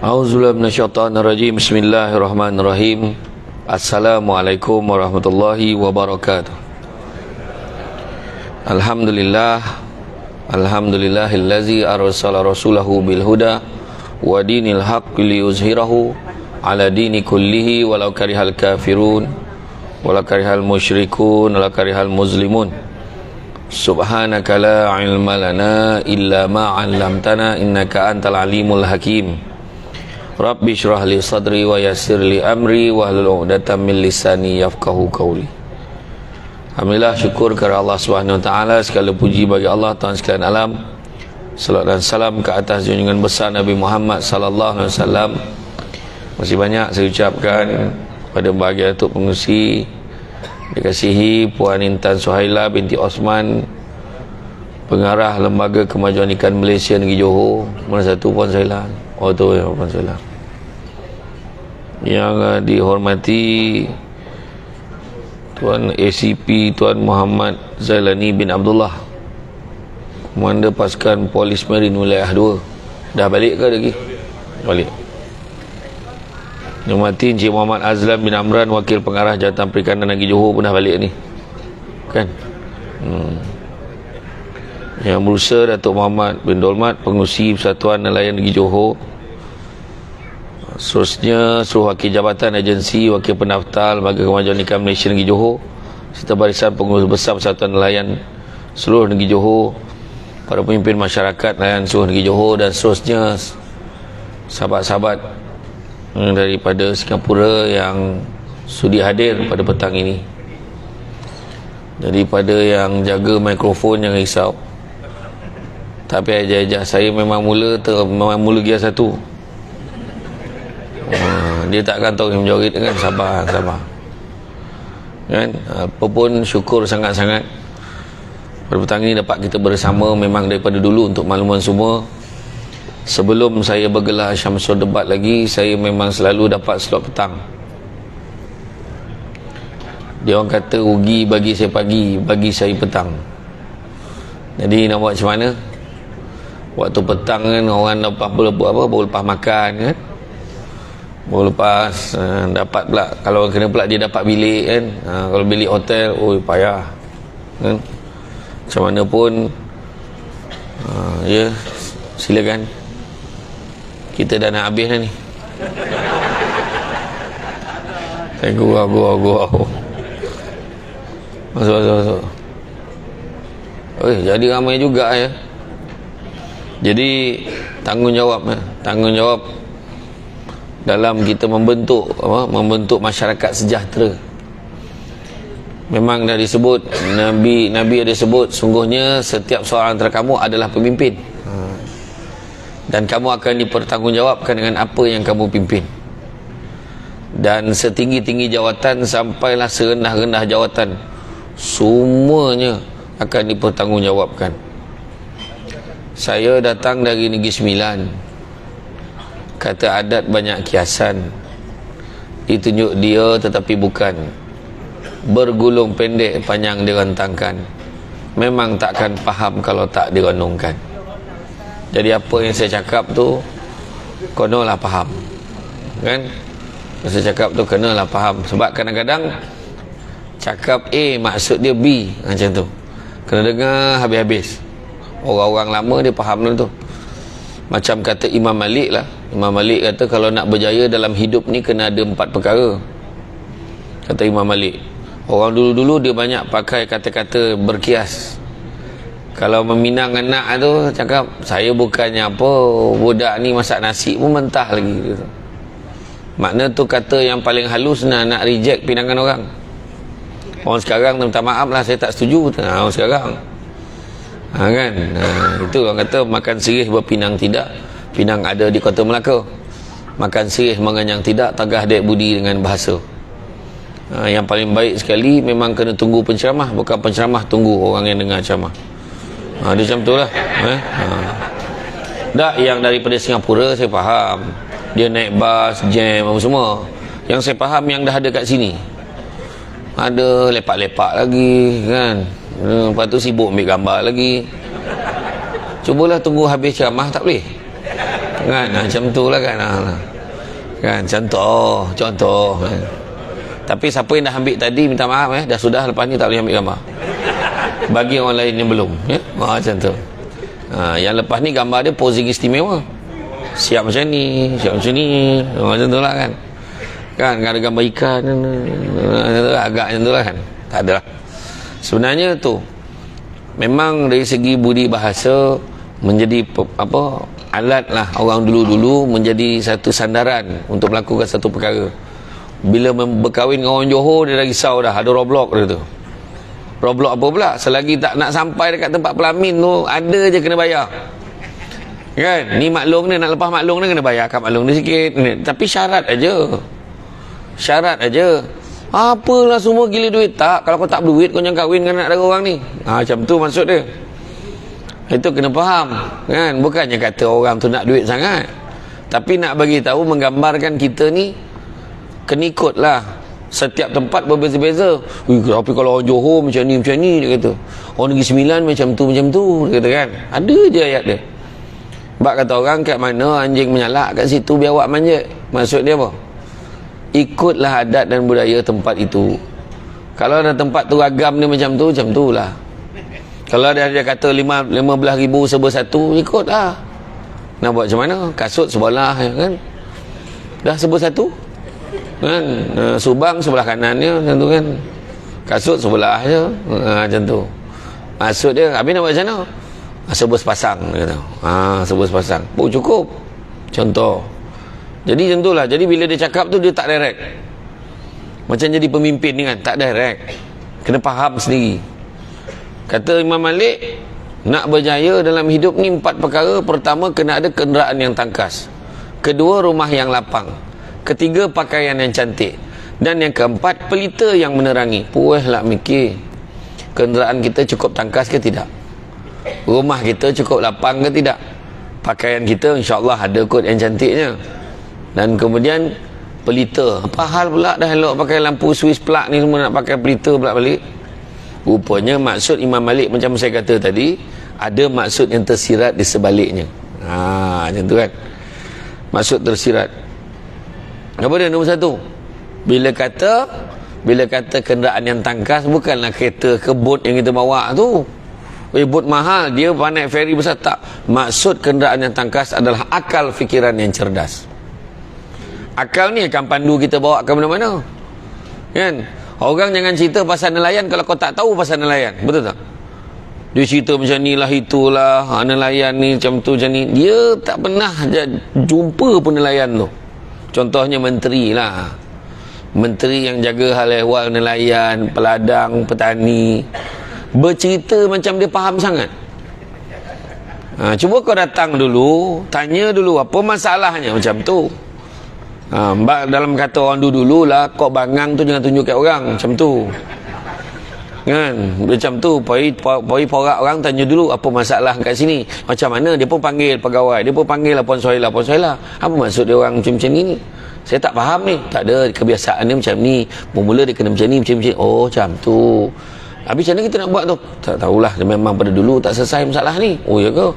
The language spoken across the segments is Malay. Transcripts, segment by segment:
A'udzubillahi minasyaitonirrajim. Bismillahirrahmanirrahim. Assalamualaikum warahmatullahi wabarakatuh. Alhamdulillahillazi arsala rasulahu bil huda wa dinil haqqi liyuzhirahu ala dini kullihi walau karihal kafirun walau karihal musyrikun walau karihal muslimun. Subhanaka la ilma lana illa ma 'allamtana innaka antal alimul hakim. Rabbi syrah li sadri wa yassir li amri wahlul 'uqdatam min lisani yafqahu qawli. Alhamdulillah, syukur kepada Allah Subhanahu wa taala, segala puji bagi Allah Tuhan sekalian alam. Salat dan salam ke atas junjungan besar Nabi Muhammad sallallahu alaihi wasallam. Masih banyak saya ucapkan pada bahagia Datuk Pengerusi dikasihi Puan Intan Suhaila binti Osman, Pengarah Lembaga Kemajuan Ikan Malaysia Negeri Johor. Mana satu Puan Suhaila? Oh tu ya, Puan Suhaila. Yang dihormati Tuan ACP Tuan Muhammad Zailani bin Abdullah, Komander Pasukan Polis Marine Wilayah 2. Dah balik ke lagi? Balik. Dihormati Encik Muhammad Azlan bin Amran, Wakil Pengarah Jawatan Perikanan Negeri Johor pun dah balik ni. Kan? Yang berusaha Datuk Muhammad bin Dolmat, Pengerusi Persatuan Nelayan Negeri Johor. Seterusnya seluruh wakil jabatan agensi, wakil pendaftar Lembaga Kemajuan Ikan Malaysia Negeri Johor, serta barisan pengurus besar Persatuan Nelayan seluruh Negeri Johor, para pemimpin masyarakat nelayan seluruh Negeri Johor, dan seterusnya sahabat-sahabat daripada Singapura yang sudi hadir pada petang ini. Daripada yang jaga mikrofon jangan risau, tapi aja saya memang mula gear 1. Dia takkan tahu yang menjoget kan. Sabar kan. Apa pun syukur sangat-sangat pada petang ini dapat kita bersama. Memang daripada dulu, untuk makluman semua, sebelum saya bergelar Syamsul Debat lagi, saya memang selalu dapat slot petang. Dia orang kata rugi bagi saya pagi, bagi saya petang. Jadi nak buat macam mana? Waktu petang kan orang baru lepas makan kan, baru lepas dapat pula, kalau kena pula dia dapat bilik kan. Kalau bilik hotel, payah kan. Macam mana pun ya, silakan. Kita dah nak habis dah ni. Saya gurau. Masuk. Jadi ramai juga ya. Jadi tanggungjawab dalam kita membentuk masyarakat sejahtera. Memang dah disebut, Nabi ada sebut, sungguhnya setiap seorang antara kamu adalah pemimpin, dan kamu akan dipertanggungjawabkan dengan apa yang kamu pimpin. Dan setinggi-tinggi jawatan sampailah serendah-rendah jawatan, semuanya akan dipertanggungjawabkan. Saya datang dari Negeri Sembilan. Kata adat banyak kiasan, ditunjuk dia tetapi bukan, bergulung pendek panjang direntangkan, memang takkan faham kalau tak direnungkan. Jadi apa yang saya cakap tu kenalah faham kan. Saya cakap tu kenalah faham. Sebab kadang-kadang cakap A maksud dia B, macam tu. Kena dengar habis-habis. Orang-orang lama dia faham tu. Macam kata Imam Malik lah. Imam Malik kata kalau nak berjaya dalam hidup ni kena ada 4 perkara. Kata Imam Malik. Orang dulu-dulu dia banyak pakai kata-kata berkias. Kalau meminang anak tu cakap, saya bukannya apa, budak ni masak nasi pun mentah lagi gitu. Makna tu kata yang paling halus nak reject pinangan orang. Orang sekarang minta maaf lah, saya tak setuju. Orang sekarang kan. Itu orang kata makan sirih berpinang tidak, pinang ada di Kota Melaka. Makan sirih mengenyang tidak, tagah dek budi dengan bahasa. Yang paling baik sekali memang kena tunggu penceramah, bukan penceramah tunggu orang yang dengar ceramah. Dia macam tu lah. Tak, yang daripada Singapura saya faham, dia naik bas, jam apa semua. Yang saya faham yang dah ada kat sini, ada lepak-lepak lagi kan. Lepas tu sibuk ambil gambar lagi. Cubalah tunggu habis ceramah, tak boleh. kan, macam tu lah kan. Kan, contoh kan. Tapi siapa yang dah ambil tadi minta maaf dah sudah, lepas ni tak boleh ambil gambar bagi orang lain yang belum ya. Macam tu. Yang lepas ni gambar dia posing istimewa, siap macam ni, macam tu lah kan. Kan ada gambar ikan agak macam tu lah kan. Tak ada lah. Sebenarnya tu memang dari segi budi bahasa menjadi alat lah orang dulu-dulu, menjadi satu sandaran untuk melakukan satu perkara. Bila berkahwin dengan orang Johor, dia dah risau dah, ada Roblox dia tu. Roblox apa pula? Selagi tak nak sampai dekat tempat pelamin tu, ada je kena bayar. Kan? Ni maklum ni, nak lepas maklum ni kena bayar kat maklum ni sikit. Tapi syarat aja. Apalah semua gila duit. Tak, kalau kau tak berduit, kau jangan kahwin dengan anak dara orang ni. Macam tu maksud dia. Itu kena faham. Kan? Bukannya kata orang tu nak duit sangat. Tapi nak bagi tahu, menggambarkan kita ni kena ikut lah. Setiap tempat berbeza-beza. Tapi kalau orang Johor macam ni, dia kata. Orang Negeri Sembilan macam tu, dia kata kan. Ada je ayat dia. Sebab kata orang, kat mana anjing menyalak, kat situ biar awak manjat. Maksud dia apa? Ikutlah adat dan budaya tempat itu. Kalau ada tempat tu ragam dia macam tu lah. Kalau dia kata 15,000 serba satu, ikutlah. Nak buat macam mana? Kasut sebelah kan, dah serba satu kan. Subang sebelah kanannya macam tu kan, kasut sebelah je macam tu. Maksud dia, habis nak buat macam mana? Serba sepasang dia kata. Serba sepasang pun cukup. Contoh. Jadi macam tu lah. Jadi bila dia cakap tu, dia tak direct. Macam jadi pemimpin ni kan, tak direct. Kena faham sendiri. Kata Imam Malik, nak berjaya dalam hidup ni 4 perkara. Pertama, kena ada kenderaan yang tangkas. Kedua, rumah yang lapang. Ketiga, pakaian yang cantik. Dan yang keempat, pelita yang menerangi. Puas lah mikir, kenderaan kita cukup tangkas ke tidak? Rumah kita cukup lapang ke tidak? Pakaian kita insyaAllah ada kot yang cantiknya. Dan kemudian pelita. Apa hal pula dah elok pakai lampu Swiss plug ni, semua nak pakai pelita pula balik? Rupanya maksud Imam Malik macam saya kata tadi, ada maksud yang tersirat di sebaliknya. Macam tu kan, maksud tersirat. Apa dia nombor 1? Bila kata kenderaan yang tangkas, bukanlah kereta ke bot yang kita bawa tu. Bot mahal, dia naik feri besar. Tak. Maksud kenderaan yang tangkas adalah akal fikiran yang cerdas. Akal ni akan pandu kita bawa ke mana-mana. Kan? Orang jangan cerita pasal nelayan kalau kau tak tahu pasal nelayan. Betul tak? Dia cerita macam ni lah, itulah, nelayan ni macam tu, macam ni. Dia tak pernah jumpa pun nelayan tu. Contohnya menteri lah. Menteri yang jaga hal ehwal nelayan, peladang, petani. Bercerita macam dia faham sangat. Cuba kau datang dulu, tanya dulu apa masalahnya, macam tu. Dalam kata orang dulu lah, kau bangang tu jangan tunjuk kat orang, macam tu kan. Macam tu poi porak orang, tanya dulu apa masalah kat sini, macam mana. Dia pun panggil pegawai, dia pun panggil lah Puan Suhaila, apa maksud dia orang macam ni, saya tak faham ni. Tak ada, kebiasaan dia macam ni, bermula dia kena macam ni, macam oh macam tu. Habis macam mana kita nak buat tu? Tak tahulah, memang pada dulu tak selesai masalah ni. Oh ya ke?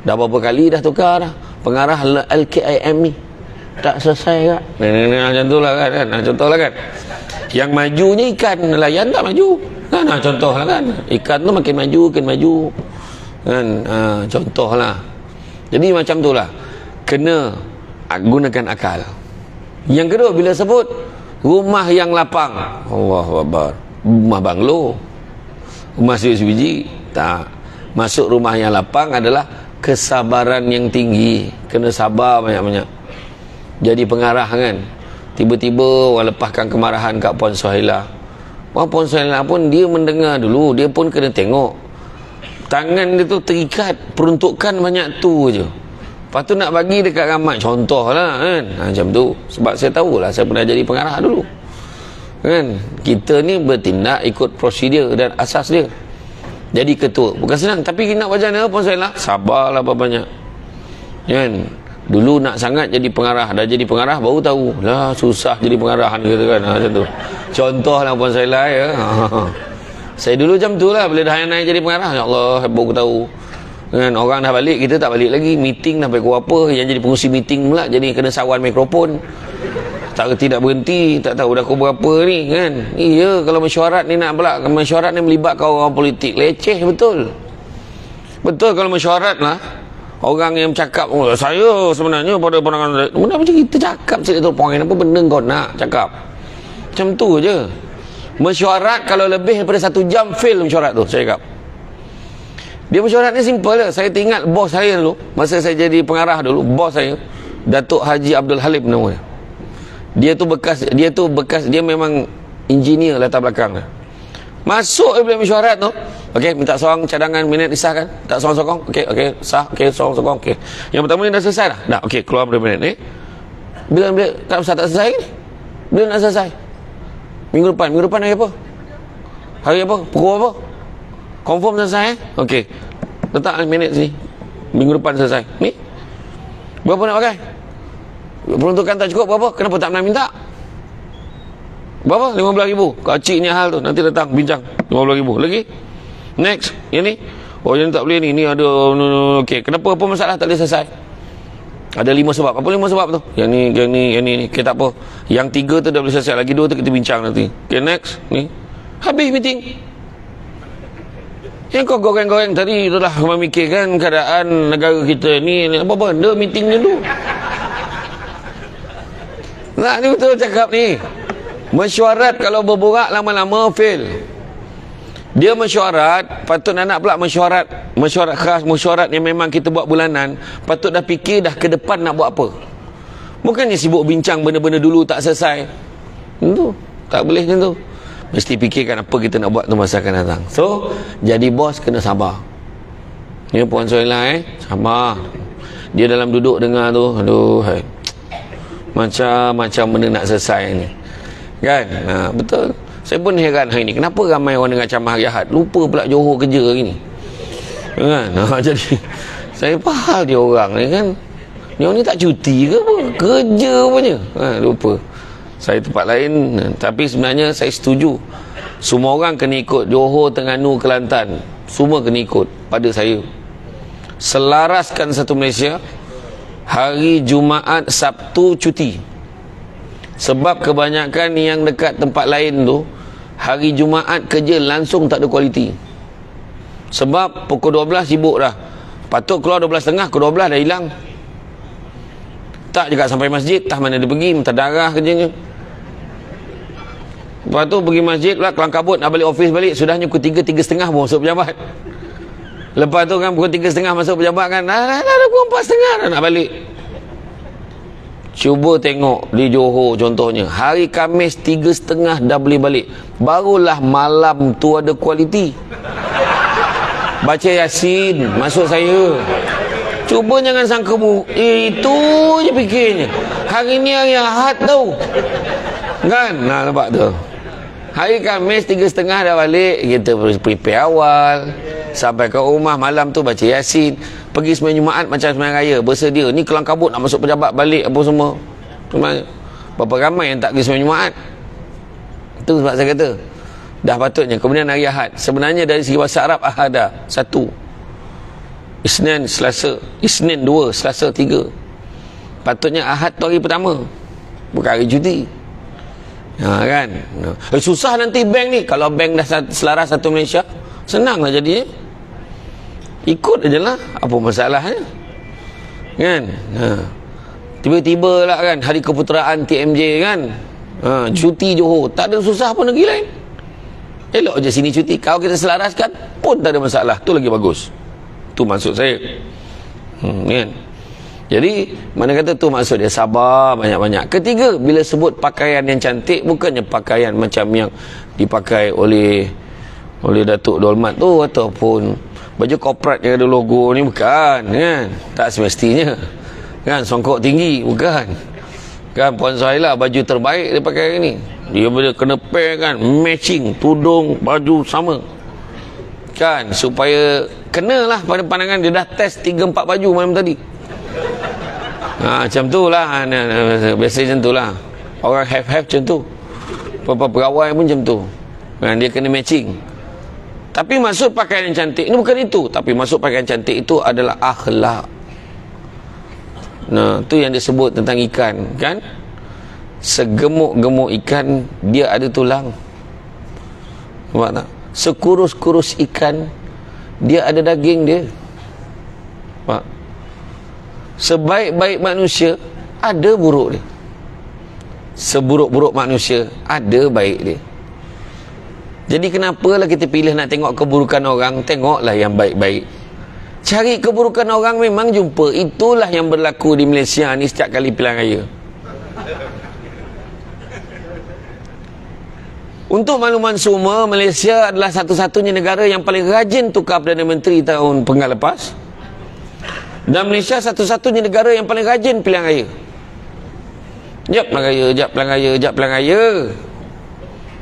Dah berapa kali dah tukar dah pengarah LKIM ni, tak selesai kan? Macam tu lah kan. Contoh lah kan, yang majunya ikan, nelayan tak maju kan. Contoh lah kan, ikan tu makin maju kan. Contoh lah. Jadi macam tu lah, kena gunakan akal. Yang kedua, bila sebut rumah yang lapang, Allahu Akbar, rumah banglo, rumah sebiji, tak. Masuk rumah yang lapang adalah kesabaran yang tinggi. Kena sabar banyak-banyak. Jadi pengarah kan, tiba-tiba orang lepaskan kemarahan kat Puan Suhaila. Puan Suhaila pun dia mendengar dulu, dia pun kena tengok. Tangan dia tu terikat, peruntukan banyak tu je. Lepas tu nak bagi dekat ramai, contoh lah kan. Macam tu. Sebab saya tahulah, saya pernah jadi pengarah dulu kan. Kita ni bertindak ikut prosedur dan asas dia. Jadi ketua bukan senang. Tapi nak macam mana Puan Suhaila? Sabarlah banyak kan. Dulu nak sangat jadi pengarah, dah jadi pengarah baru tahu lah susah jadi pengarahan gitu kan. Macam tu. Contoh lah Puan Suhaila ya. Saya dulu macam tu lah, bila dah naik jadi pengarah, ya Allah, baru tahu Kan, orang dah balik, kita tak balik lagi. Meeting dah pukul apa, yang jadi pengurusi meeting pula jadi kena sawan mikrofon, tak reti tak berhenti, tak tahu dah pukul berapa ni kan. Iya, kalau mesyuarat ni nak pula, mesyuarat ni melibatkan orang politik, leceh betul. Betul kalau mesyuarat lah, orang yang cakap, oh, saya sebenarnya pada pandangan, benda macam kita cakap cerita tu, poin apa benda kau nak cakap, macam tu je. Mesyuarat kalau lebih daripada 1 jam, fail mesyuarat tu, saya cakap. Dia mesyuarat ni simple je. Saya ingat bos saya dulu, masa saya jadi pengarah dulu, bos saya Datuk Haji Abdul Halim namanya. Dia tu bekas dia memang engineer latar belakang. Masuk bila mesyuarat tu, okey, minta soang cadangan minit disahkan, tak soang sokong, okey sah, okey soang sokong, okey. Yang pertama ni dah selesai dah. Dah, okey, keluar berapa minit ni. Bila tak selesai ni? Bila nak selesai? Minggu depan hari apa? Hari apa? Pukul apa? Confirm selesai okey. Letak minit sini. Minggu depan selesai. Ni. Berapa nak pakai? Peruntukan tak cukup berapa? Kenapa tak pernah minta? Berapa? 15,000. Kaciknya hal tu. Nanti datang bincang. 15,000. Lagi? Next. Yang ni. Oh, yang tak boleh ni. Ni ada okey. Kenapa apa masalah tak boleh selesai? Ada 5 sebab. Apa 5 sebab tu? Yang ni. Okey, tak apa. Yang 3 tu dah boleh selesai. Lagi 2 tu kita bincang nanti. Okey, next. Ni. Habis meeting. Yang kau goreng-goreng tadi itulah memikirkan keadaan negara kita ni, apa benda meeting ni dulu. Nah, ni betul cakap ni. Mesyuarat kalau berborak lama-lama fail. Dia mesyuarat, patut nak pula mesyuarat khas, mesyuarat yang memang kita buat bulanan, patut dah fikir dah ke depan nak buat apa. Bukannya sibuk bincang benda-benda dulu tak selesai. Tentu tak boleh macam tu. Mesti fikirkan apa kita nak buat tu masa akan datang. So, jadi bos kena sabar. Ni Puan Soilah sabar. Dia dalam duduk dengar tu, aduh, macam-macam benda nak selesai ni. Kan? Betul. Saya pun heran hari ni, kenapa ramai orang dengar ceramah hari Ahad, lupa pula Johor kerja hari ni. Kan? Jadi saya faham dia orang ni kan. Dia orang ni tak cuti ke apa? Kerja punya. Lupa. Saya tempat lain, tapi sebenarnya saya setuju semua orang kena ikut. Johor, Terengganu, Kelantan, semua kena ikut pada saya. Selaraskan satu Malaysia, hari Jumaat, Sabtu cuti. Sebab kebanyakan yang dekat tempat lain tu, hari Jumaat kerja langsung tak ada kualiti. Sebab pukul 12 sibuk dah, patut keluar 12.30, pukul 12 dah hilang. Tak juga sampai masjid, tak mana dia pergi, minta darah kerjanya. Lepas tu pergi masjid pula, kelang kabut nak balik office balik, sudahnya pukul 3, 3.30 pun masuk pejabat. Lepas tu kan pukul 3.30 masuk pejabat kan, dah pukul 4.30 dah nak balik. Cuba tengok di Johor contohnya, hari Khamis 3.30 dah boleh balik, barulah malam tu ada kualiti. Baca Yasin, maksud saya. Cuba jangan sangka itu je fikirnya. Hari ni hari Ahad tau. Kan? Nah, nampak tu. Hari Khamis 3.30 dah balik, kita prepare awal, sampai ke rumah malam tu baca Yasin, pergi sembahyang Jumaat macam sembahyang raya, bersedia. Ni kelang kabut nak masuk pejabat balik apa semua. Berapa ramai yang tak pergi sembahyang Jumaat. Itu sebab saya kata dah patutnya. Kemudian hari Ahad, sebenarnya dari segi bahasa Arab Ahad dah 1, Isnin, Selasa, Isnin 2, Selasa 3. Patutnya Ahad tu hari pertama, bukan hari cuti. Kan? Susah nanti bank ni. Kalau bank dah selaras satu Malaysia, senanglah jadinya. Ikut aje lah, apa masalahnya? Kan? Tiba-tiba lah kan hari keputeraan TMJ kan, cuti Johor, tak ada susah pun negeri lain. Elok je sini cuti. Kalau kita selaraskan pun tak ada masalah, tu lagi bagus. Tu maksud saya. Kan? Jadi mana kata tu maksud dia, sabar banyak-banyak. Ketiga, bila sebut pakaian yang cantik, bukannya pakaian macam yang dipakai oleh Datuk Dolmat tu, ataupun baju korporat yang ada logo ni, bukan kan? Tak semestinya kan, songkok tinggi, bukan kan. Puan Soilah baju terbaik dia pakai hari ni, dia boleh kena pair kan, matching tudung baju sama kan, supaya kenalah pada pandangan dia. Dah test 3-4 baju malam tadi. Macam tu lah. Biasa macam tu lah. Orang have macam tu. Pegawai pun macam tu. Dia kena matching. Tapi maksud pakaian yang cantik ini bukan itu. Tapi maksud pakaian cantik itu adalah akhlak. Nah, tu yang disebut tentang ikan, kan? Segemuk-gemuk ikan dia ada tulang. Nampak tak? Sekurus-kurus ikan dia ada daging dia. Nampak? Sebaik-baik manusia ada buruk dia. Seburuk-buruk manusia ada baik dia. Jadi kenapalah kita pilih nak tengok keburukan orang? Tengoklah yang baik-baik. Cari keburukan orang memang jumpa. Itulah yang berlaku di Malaysia ni setiap kali pilihan raya. Untuk makluman semua, Malaysia adalah satu-satunya negara yang paling rajin tukar Perdana Menteri tahun penggal lepas. Dan Malaysia satu-satunya negara yang paling rajin pilihan raya. Jap pilihan raya, jap pilihan raya, jap pilihan raya.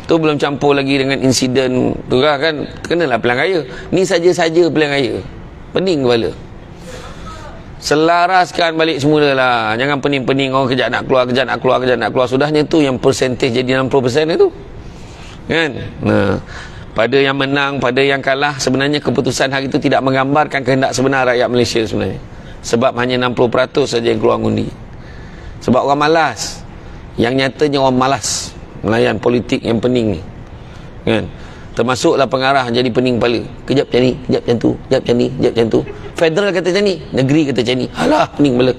Tu belum campur lagi dengan insiden tu kan. Kenalah pilihan raya. Ni saja-saja pilihan raya. Pening kepala. Selaraskan balik semula lah. Jangan pening-pening orang kejap nak keluar, kejap nak keluar, kejap nak keluar. Sudahnya tu yang persentage jadi 60% itu. Kan? Nah, pada yang menang, pada yang kalah, sebenarnya keputusan hari itu tidak menggambarkan kehendak sebenar rakyat Malaysia sebenarnya. Sebab hanya 60% saja yang keluar undi. Sebab orang malas. Yang nyatanya orang malas melayan politik yang pening ni, kan? Termasuklah pengarah jadi pening kepala. Kejap macam ni, kejap macam tu, kejap macam ni, kejap macam tu. Federal kata macam ni, negeri kata macam ni. Alah, pening kepala,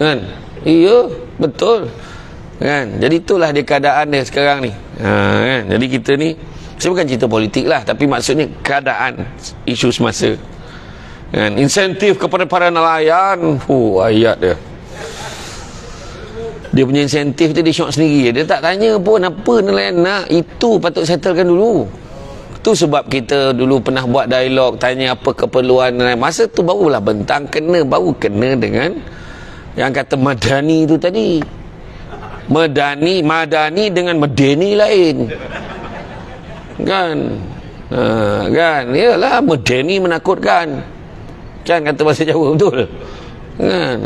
kan? Iya, betul, kan? Jadi itulah dia keadaan dia sekarang ni, kan? Jadi kita ni, saya bukan cerita politik lah, tapi maksudnya keadaan isu semasa, kan? Insentif kepada para nelayan, ayat dia. Dia punya insentif tu dia syok sendiri. Dia tak tanya pun apa nelayan nak. Itu patut settlekan dulu. Itu sebab kita dulu pernah buat dialog, tanya apa keperluan nelayan. Masa tu barulah bentang kena, baru kena dengan yang kata Madani tu tadi. Madani dengan Medeni lain, kan? Kan? Yalah, Medeni menakutkan, kan, kata bahasa Jawa, betul, kan?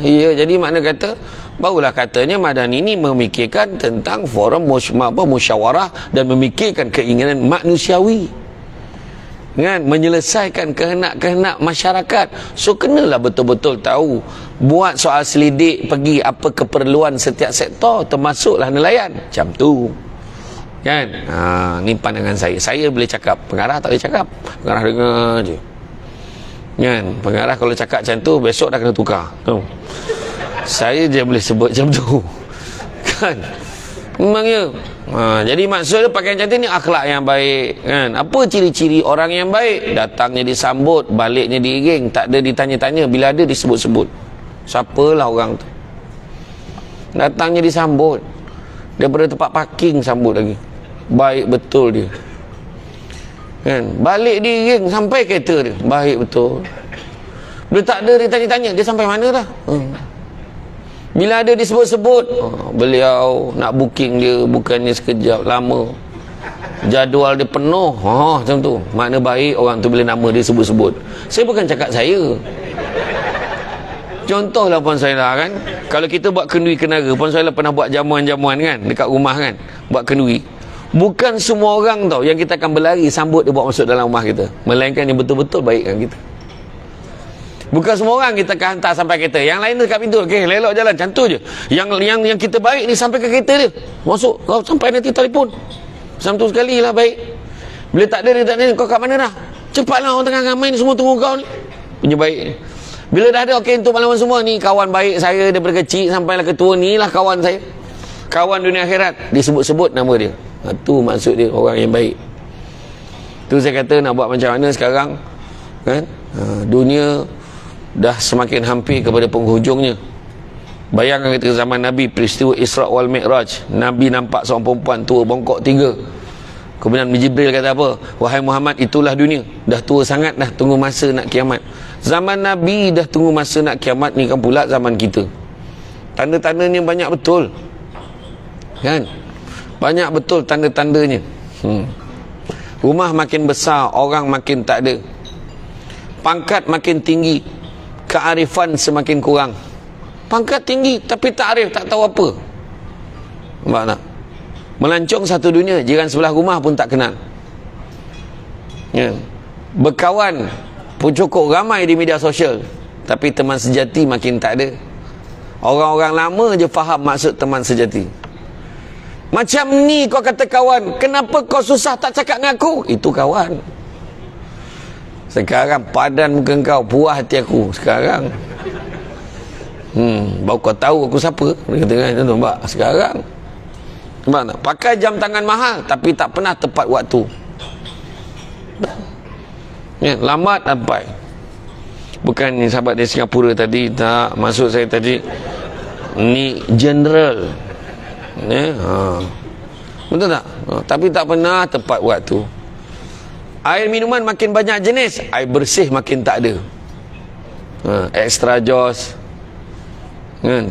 Ya, jadi makna kata barulah katanya Madani ini memikirkan tentang forum musyawarah dan memikirkan keinginan manusiawi, kan, menyelesaikan kehendak-kehendak masyarakat. So kenalah betul-betul tahu, buat soal selidik, pergi apa keperluan setiap sektor, termasuklah nelayan, macam tu, kan? Ni pandangan saya boleh cakap, pengarah tak boleh cakap, pengarah dengar je, kan? Pengarah kalau cakap macam tu besok dah kena tukar, saya je boleh sebut macam tu, kan? Memangnya. Jadi maksudnya pakaian cantik ni akhlak yang baik, kan? Apa ciri-ciri orang yang baik? Datangnya disambut, baliknya diiring, tak ada ditanya-tanya, bila ada disebut-sebut. Siapalah orang tu? Datangnya disambut, daripada tempat parking sambut lagi. Baik betul dia, kan? Balik diiring sampai kereta dia, baik betul. Bila tak ada ditanya-tanya, dia sampai mana dah? Bila ada disebut-sebut, beliau nak booking dia bukannya sekejap, lama. Jadual dia penuh, macam tu. Makna baik orang tu bila nama dia sebut-sebut. Saya bukan cakap saya. Contohlah puan saya lah, kan. Kalau kita buat kenduri kenara, puan saya lah pernah buat jamuan-jamuan, kan, dekat rumah, kan. Buat kenduri. Bukan semua orang tau yang kita akan berlari sambut dia bawa masuk dalam rumah kita. Melainkan yang betul-betul baikkan kita. Bukan semua orang kita akan hantar sampai kereta. Yang lain dekat pintu, okey, lelok jalan, macam tu je. Yang kita baik ni sampai ke kereta dia. Masuk, kau sampai nanti telefon. Satu sekali lah baik. Bila tak ada, dia tak ada, kau kat mana dah? Cepatlah, orang tengah ramai ni semua tunggu kau ni. Punya baik ni. Bila dah ada, okey, untuk makluman semua ni, kawan baik saya daripada kecil sampailah ketua ni lah kawan saya. Kawan dunia akhirat. Disebut-sebut nama dia. Itu maksud dia, orang yang baik. Tu saya kata nak buat macam mana sekarang, kan? Dunia dah semakin hampir kepada penghujungnya. Bayangkan ketika zaman Nabi, peristiwa Isra' wal Mi'raj, Nabi nampak seorang perempuan tua bongkok 3. Kemudian Jibril kata apa? Wahai Muhammad, itulah dunia, dah tua sangat dah, tunggu masa nak kiamat. Zaman Nabi dah tunggu masa nak kiamat, ni kan pula zaman kita. Tanda-tandanya banyak betul, kan? Banyak betul tanda-tandanya. Rumah makin besar, orang makin tak ada, pangkat makin tinggi, kearifan semakin kurang. Pangkat tinggi tapi tak arif, tak tahu apa. Nampak tak? Melancong satu dunia, jiran sebelah rumah pun tak kenal. Ya. Berkawan pun cukup ramai di media sosial, tapi teman sejati makin tak ada. Orang-orang lama je faham maksud teman sejati. Macam ni kau kata kawan, kenapa kau susah tak cakap dengan aku? Itu kawan. Sekarang padan muka kau, puas hati aku sekarang. Baru kau tahu aku siapa. Dia kata kan, nampak sekarang. Nampak tak? Pakai jam tangan mahal tapi tak pernah tepat waktu. Ya, lambat sampai. Bukan ni sahabat dari Singapura tadi, tak, maksud saya tadi ni general. Ya, betul tak? Tapi tak pernah tepat waktu. Air minuman makin banyak jenis, air bersih makin tak ada. Extra jos,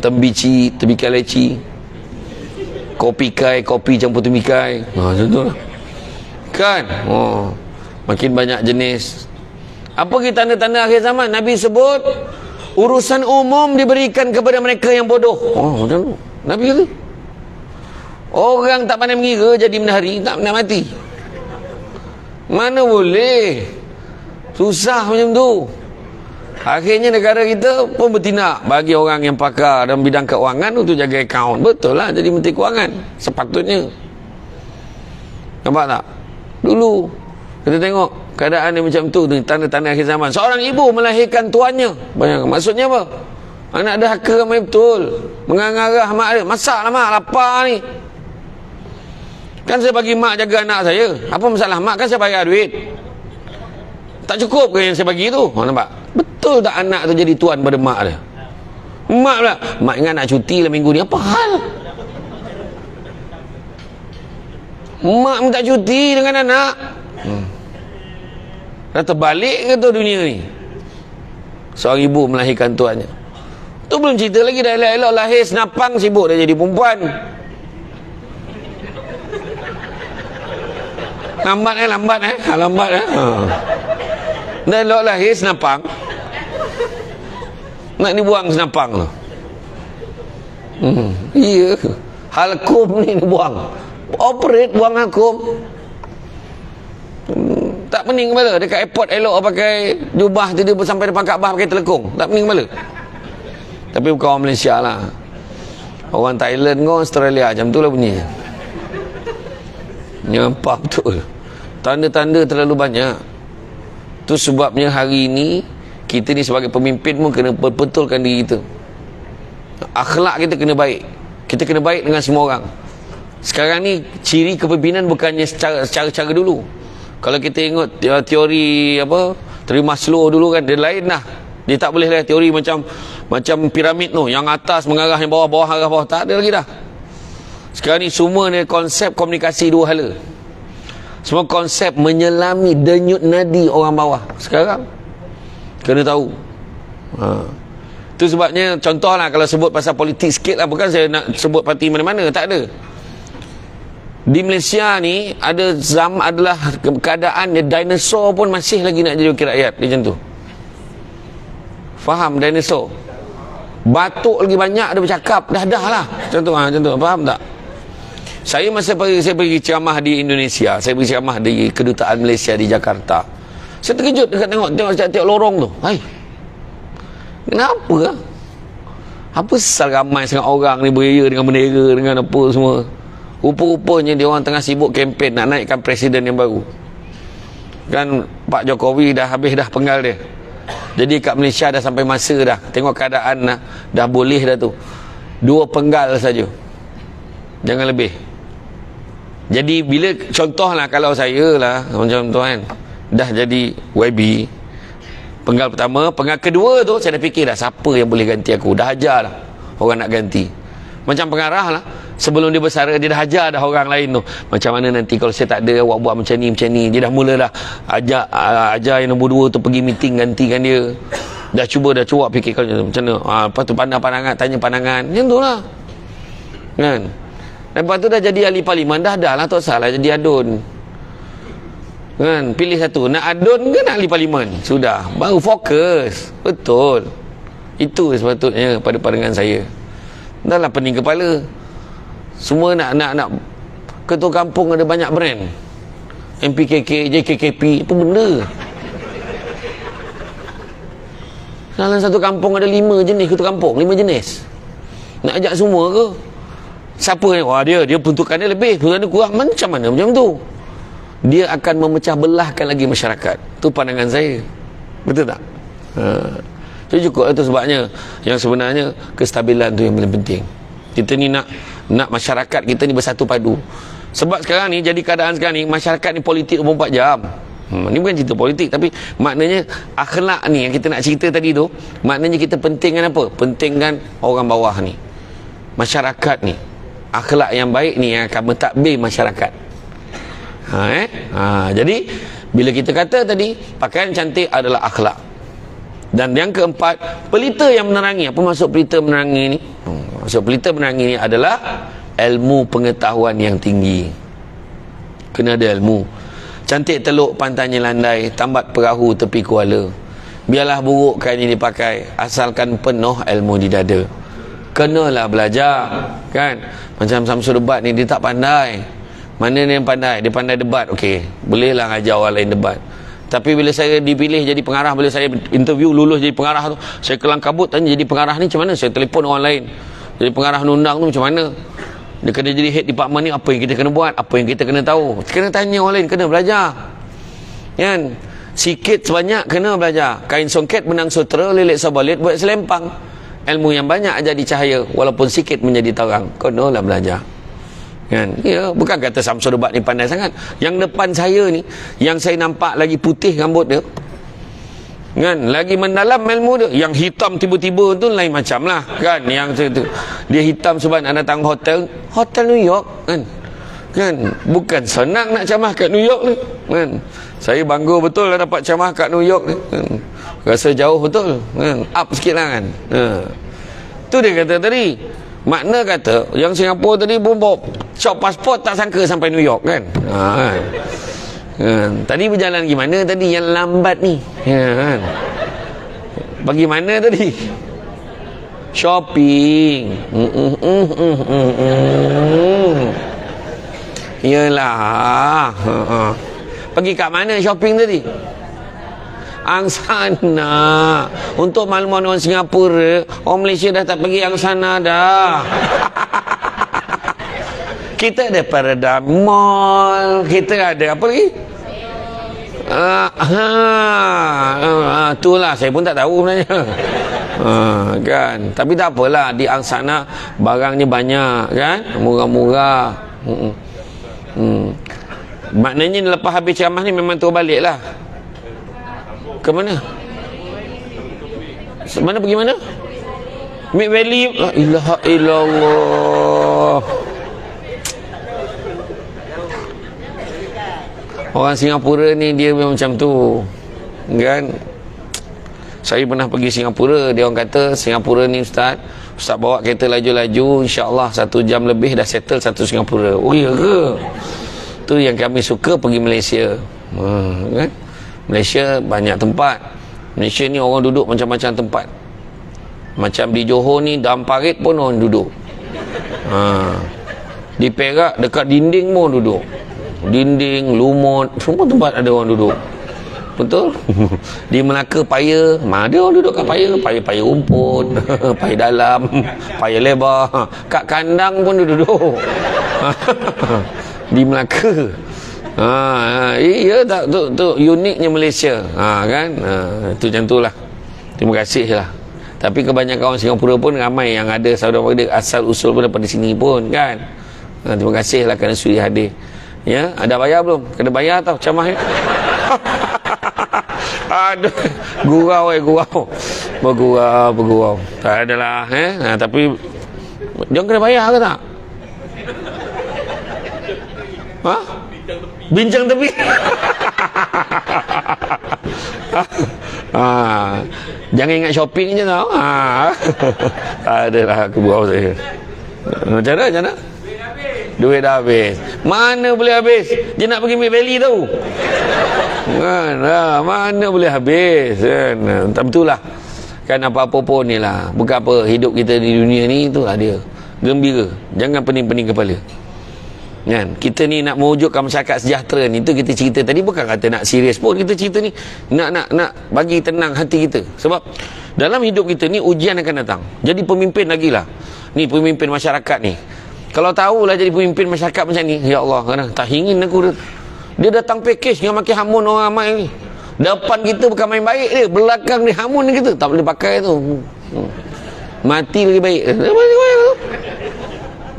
tembici, tembikai leci, kopi kai, kopi campur tembikai, contoh kan. Makin banyak jenis. Apa kita tanda-tanda akhir zaman? Nabi sebut urusan umum diberikan kepada mereka yang bodoh. Macam tu Nabi kata. Orang tak pandai mengira jadi menari, tak pandai mati. Mana boleh. Susah macam tu. Akhirnya negara kita pun bertindak bagi orang yang pakar dalam bidang keuangan untuk jaga akaun. Betul lah, jadi menteri kewangan sepatutnya. Nampak tak? Dulu kita tengok keadaan yang macam tu, tanda-tanda akhir zaman. Seorang ibu melahirkan tuannya. Bayangkan, maksudnya apa? Anak dah haka ramai betul, mengarah mak dia, masaklah mak, lapar ni. Kan saya bagi mak jaga anak saya. Apa masalah? Mak kan saya bayar duit. Tak cukup ke yang saya bagi tu? Nampak? Betul tak anak tu jadi tuan pada mak dia? Mak pula, mak ingat nak cuti lah minggu ni. Apa hal? Mak minta cuti dengan anak. Dah terbalik ke tu dunia ni? Seorang ibu melahirkan tuannya. Tu belum cerita lagi, dah elok-elok lahir senapang, sibuk dah jadi perempuan. Lambat dah elok lahir senapang, nak dibuang senapang tu. Iya, halkum ni dibuang, operate buang halkum. Tak pening kepala. Dekat airport elok pakai jubah, tiba sampai depan Kaabah pakai telekung. Tak pening kepala. Tapi bukan orang Malaysia lah, orang Thailand dengan Australia macam tu lah bunyi. Nyampak betul. Tanda-tanda terlalu banyak. Tu sebabnya hari ini kita ni sebagai pemimpin pun kena betulkan diri kita. Akhlak kita kena baik. Kita kena baik dengan semua orang. Sekarang ni ciri kepimpinan bukannya secara dulu. Kalau kita ingat teori apa, teori Maslow dulu kan, dia lain dah. Dia tak boleh lah teori macam piramid tu, yang atas mengarah yang bawah, bawah arah bawah. Tak ada lagi dah. Sekarang ni semua ni konsep komunikasi dua hala. Semua konsep menyelami denyut nadi orang bawah. Sekarang kena tahu. Itu sebabnya contohlah kalau sebut pasal politik sikit lah, bukan saya nak sebut parti mana-mana, tak ada. Di Malaysia ni adalah keadaan dinosaur pun masih lagi nak jadi wakil rakyat. Dia macam tu. Faham dinosaur? Batuk lagi banyak dia bercakap. Dah lah. Macam tu. Faham tak? Saya pergi ceramah di Indonesia. Saya pergi ceramah di Kedutaan Malaysia di Jakarta. Saya terkejut dekat tengok lorong tu. Hai, kenapa? Apa sesal ramai sangat orang ni beria dengan bendera, dengan apa semua. Rupa-rupanya dia orang tengah sibuk kempen nak naikkan presiden yang baru. Kan Pak Jokowi dah habis dah penggal dia. Jadi kat Malaysia dah sampai masa dah. Tengok keadaan dah boleh dah tu. 2 penggal saja. Jangan lebih. Jadi bila contohlah kalau saya lah macam tu kan, dah jadi YB penggal pertama, penggal kedua tu saya dah fikir dah siapa yang boleh ganti aku. Dah ajar dah orang nak ganti. Macam pengarah lah, sebelum dia bersara dia dah ajar dah orang lain tu macam mana nanti kalau saya tak ada awak buat macam ni. Dia dah mula dah ajar yang nombor 2 tu pergi meeting gantikan dia. Dah cuba fikirkan macam mana. Lepas tu pandang pandangan, tanya pandangan, macam tu lah kan. Lepas tu dah jadi ahli parlimen, dah lah, tak salah jadi adun kan. Pilih satu, nak adun ke nak ahli parlimen, sudah, baru fokus. Betul, itu sepatutnya pada pandangan saya. Dah lah pening kepala. Semua nak ketua kampung ada banyak brand. MPKK, JKKP, apa benda? Dalam satu kampung ada 5 jenis ketua kampung, 5 jenis. Nak ajak semua ke? Siapa yang, wah dia peruntukannya lebih, peruntukannya kurang, macam mana macam tu? Dia akan memecah belahkan lagi masyarakat. Tu pandangan saya. Betul tak? Jadi cukup itu sebabnya yang sebenarnya kestabilan tu yang paling penting. Kita ni nak masyarakat kita ni bersatu padu. Sebab sekarang ni, jadi keadaan sekarang ni, masyarakat ni politik 24 jam. Ni bukan cerita politik, tapi maknanya akhlak ni yang kita nak cerita tadi tu, maknanya kita pentingkan apa? Pentingkan orang bawah ni, masyarakat ni. Akhlak yang baik ni yang akan mentadbir masyarakat. Jadi bila kita kata tadi pakaian cantik adalah akhlak. Dan yang keempat, pelita yang menerangi. Apa maksud pelita menerangi ni? Maksud pelita menerangi ni adalah ilmu pengetahuan yang tinggi. Kena ada ilmu. Cantik teluk pantainya landai, tambat perahu tepi kuala. Biarlah buruk kain yang dipakai, asalkan penuh ilmu di dada. Kenalah belajar, kan? Macam Samsul Debat ni, dia tak pandai. Mana ni yang pandai? Dia pandai debat, okey, bolehlah ngajar orang lain debat. Tapi bila saya dipilih jadi pengarah, bila saya interview lulus jadi pengarah tu, saya kelang kabut tanya, jadi pengarah ni macam mana? Saya telefon orang lain, jadi pengarah undang tu macam mana? Dia kena jadi head department ni, apa yang kita kena buat, apa yang kita kena tahu, kena tanya orang lain, kena belajar, kan? Sikit sebanyak kena belajar. Kain songket benang sutera, lilit sabalit buat selempang. Ilmu yang banyak jadi cahaya, walaupun sikit menjadi terang. Kenalah belajar, kan? Ya, bukan kata Samsul Debat ni pandai sangat. Yang depan saya ni, yang saya nampak lagi putih rambut dia, kan, lagi mendalam ilmu dia. Yang hitam tiba-tiba tu lain macam lah, kan? Yang tu dia hitam sebab nak datang hotel New York, kan? Bukan senang nak camah kat New York ni, kan? Saya bangga betul lah dapat camah kat New York ni, kan? Rasa jauh betul, kan? Up sikit lah, kan? Tu dia kata tadi. Makna kata yang Singapura tadi pun bawa shop pasport, tak sangka sampai New York, kan? Tadi berjalan gimana tadi yang lambat ni, kan? Bagaimana tadi? Shopping. Yalah. Pergi kat mana shopping tadi? Angsana. Untuk makluman orang Singapura, orang Malaysia dah tak pergi Angsana dah. Kita ada Paradigm Mall, kita ada apa lagi? Itulah saya pun tak tahu sebenarnya. Kan, tapi tak apalah, di Angsana barangnya banyak, kan, murah-murah. Maknanya lepas habis ceramah ni memang terus balik lah. Ke mana? Mana pergi mana? Mid Valley. La ilaha illallah. Orang Singapura ni dia memang macam tu, kan? Saya pernah pergi Singapura, dia orang kata Singapura ni Ustaz bawa kereta laju-laju, insya-Allah 1 jam lebih dah settle satu Singapura. Oh ya ke? Tu yang kami suka pergi Malaysia. Kan? Malaysia banyak tempat. Malaysia ni orang duduk macam-macam tempat. Macam di Johor ni, Dam Parit pun orang duduk. Di Perak dekat dinding pun duduk. Dinding, lumut, semua tempat ada orang duduk. Betul? Di Melaka Paya, ada orang duduk kat Paya. Paya rumput, Paya dalam, Paya lebar. Kat kandang pun duduk. Di Melaka. Iya tak, tu uniknya Malaysia, kan? Itu macam tu lah. Terima kasih lah. Tapi kebanyakan orang Singapura pun ramai yang ada saudara-saudara asal usul pun daripada sini pun, kan? Terima kasih lah kerana sudi hadir. Ya, ada bayar belum? Kena bayar tau camah ni. Aduh, gurau. Bergurau. Tak adalah, tapi dia kena bayar ke tak? Bincang tepi. Jangan ingat shopping je tau. Adalah kebuau saya. Macam mana? Duit dah habis. Mana boleh habis? Dia nak pergi Mid Valley tau. Mana boleh habis, kan? Tak betul lah. Kan apa-apa pun ni lah. Bukan apa, hidup kita di dunia ni tu lah dia. Gembira. Jangan pening-pening kepala. Kan? Kita ni nak mewujudkan masyarakat sejahtera ni, tu kita cerita tadi bukan kata nak serius pun, kita cerita ni nak bagi tenang hati kita. Sebab dalam hidup kita ni ujian akan datang. Jadi pemimpin lagi lah, ni pemimpin masyarakat ni, kalau tahulah jadi pemimpin masyarakat macam ni, ya Allah, kadang tak ingin aku. Dia datang package dengan makin hamun orang ramai ni. Depan kita bukan main baik dia, belakang dia hamun kita, tak boleh pakai tu. Mati lagi baik.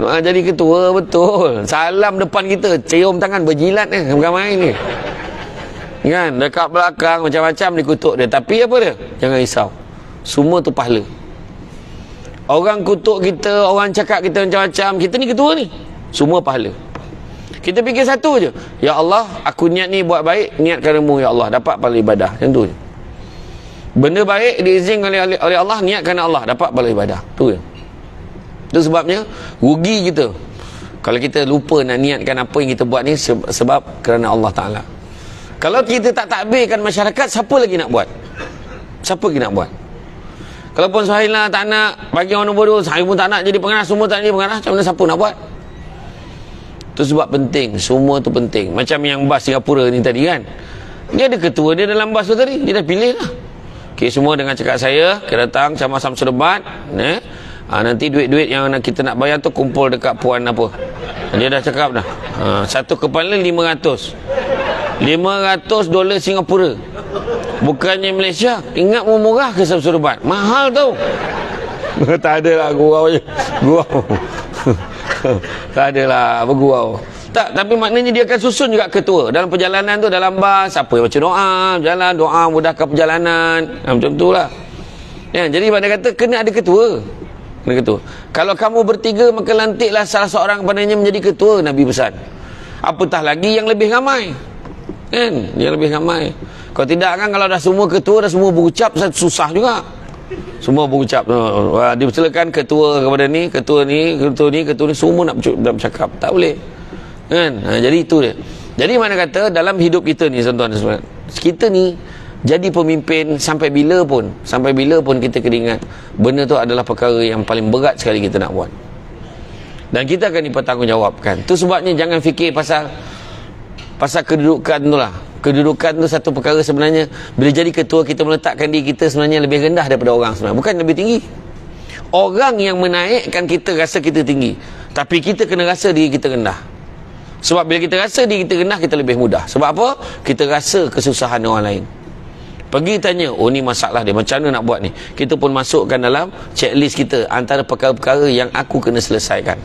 Jadi ketua betul. Salam depan kita, cium tangan, berjilat bukan main ni. Kan, dekat belakang macam-macam dikutuk dia. Tapi apa dia? Jangan risau. Semua tu pahala. Orang kutuk kita, orang cakap kita macam-macam, kita ni ketua ni, semua pahala. Kita fikir satu je, ya Allah, aku niat ni buat baik, niat kerana-Mu ya Allah, dapat pahala ibadah. Macam tu je. Benda baik diizinkan oleh Allah, niat kerana Allah, dapat pahala ibadah. Tu je. Itu sebabnya rugi kita kalau kita lupa nak niatkan apa yang kita buat ni sebab kerana Allah Ta'ala. Kalau kita tak takbirkan masyarakat, siapa lagi nak buat? Siapa lagi nak buat? Kalau pun Suhaila tak nak bagi orang nombor 2, saya pun tak nak jadi pengarah, semua tak nak jadi pengarah, macam mana siapa nak buat? Itu sebab penting, semua tu penting. Macam yang bas Singapura ni tadi kan, dia ada ketua dia dalam bas tu tadi, dia dah pilih lah. Okay, semua dengan cakap saya, kita datang sama-sama sedebat, nanti duit-duit yang kita nak bayar tu kumpul dekat puan apa, dia dah cakap dah, satu kepala $500 Singapura, bukannya Malaysia. Ingat murah ke Sedebat? Mahal tau. Tak ada lah gurau je, gurau. Tak ada lah bergurau. Tak, tapi maknanya dia akan susun juga ketua dalam perjalanan tu, dalam bas, siapa yang baca doa jalan, doa mudahkan perjalanan, macam tu lah ya. Jadi mana kata kena ada ketua. Ketua. Kalau kamu bertiga, maka lantiklah salah seorang padanya menjadi ketua, Nabi pesan. Apatah lagi yang lebih ramai, kan? Yang lebih ramai. Kalau tidak kan, kalau dah semua ketua, dah semua berucap, susah juga. Semua berucap, dipersilakan ketua kepada ni, ketua ni, ketua ni, ketua ni, semua nak bercakap, tak boleh, kan? Jadi itu dia. Jadi mana kata dalam hidup kita ni, tuan-tuan dan saudara, kita ni jadi pemimpin sampai bila pun kita kena ingat, benda tu adalah perkara yang paling berat sekali kita nak buat, dan kita akan dipertanggungjawabkan. Tu sebabnya jangan fikir pasal kedudukan tu lah. Kedudukan tu satu perkara sebenarnya. Bila jadi ketua, kita meletakkan diri kita sebenarnya lebih rendah daripada orang sebenarnya, bukan lebih tinggi. Orang yang menaikkan kita rasa kita tinggi, tapi kita kena rasa diri kita rendah. Sebab bila kita rasa diri kita rendah, kita lebih mudah. Sebab apa? Kita rasa kesusahan orang lain. Pergi tanya, oh ni masalah dia, macam mana nak buat ni? Kita pun masukkan dalam checklist kita antara perkara-perkara yang aku kena selesaikan.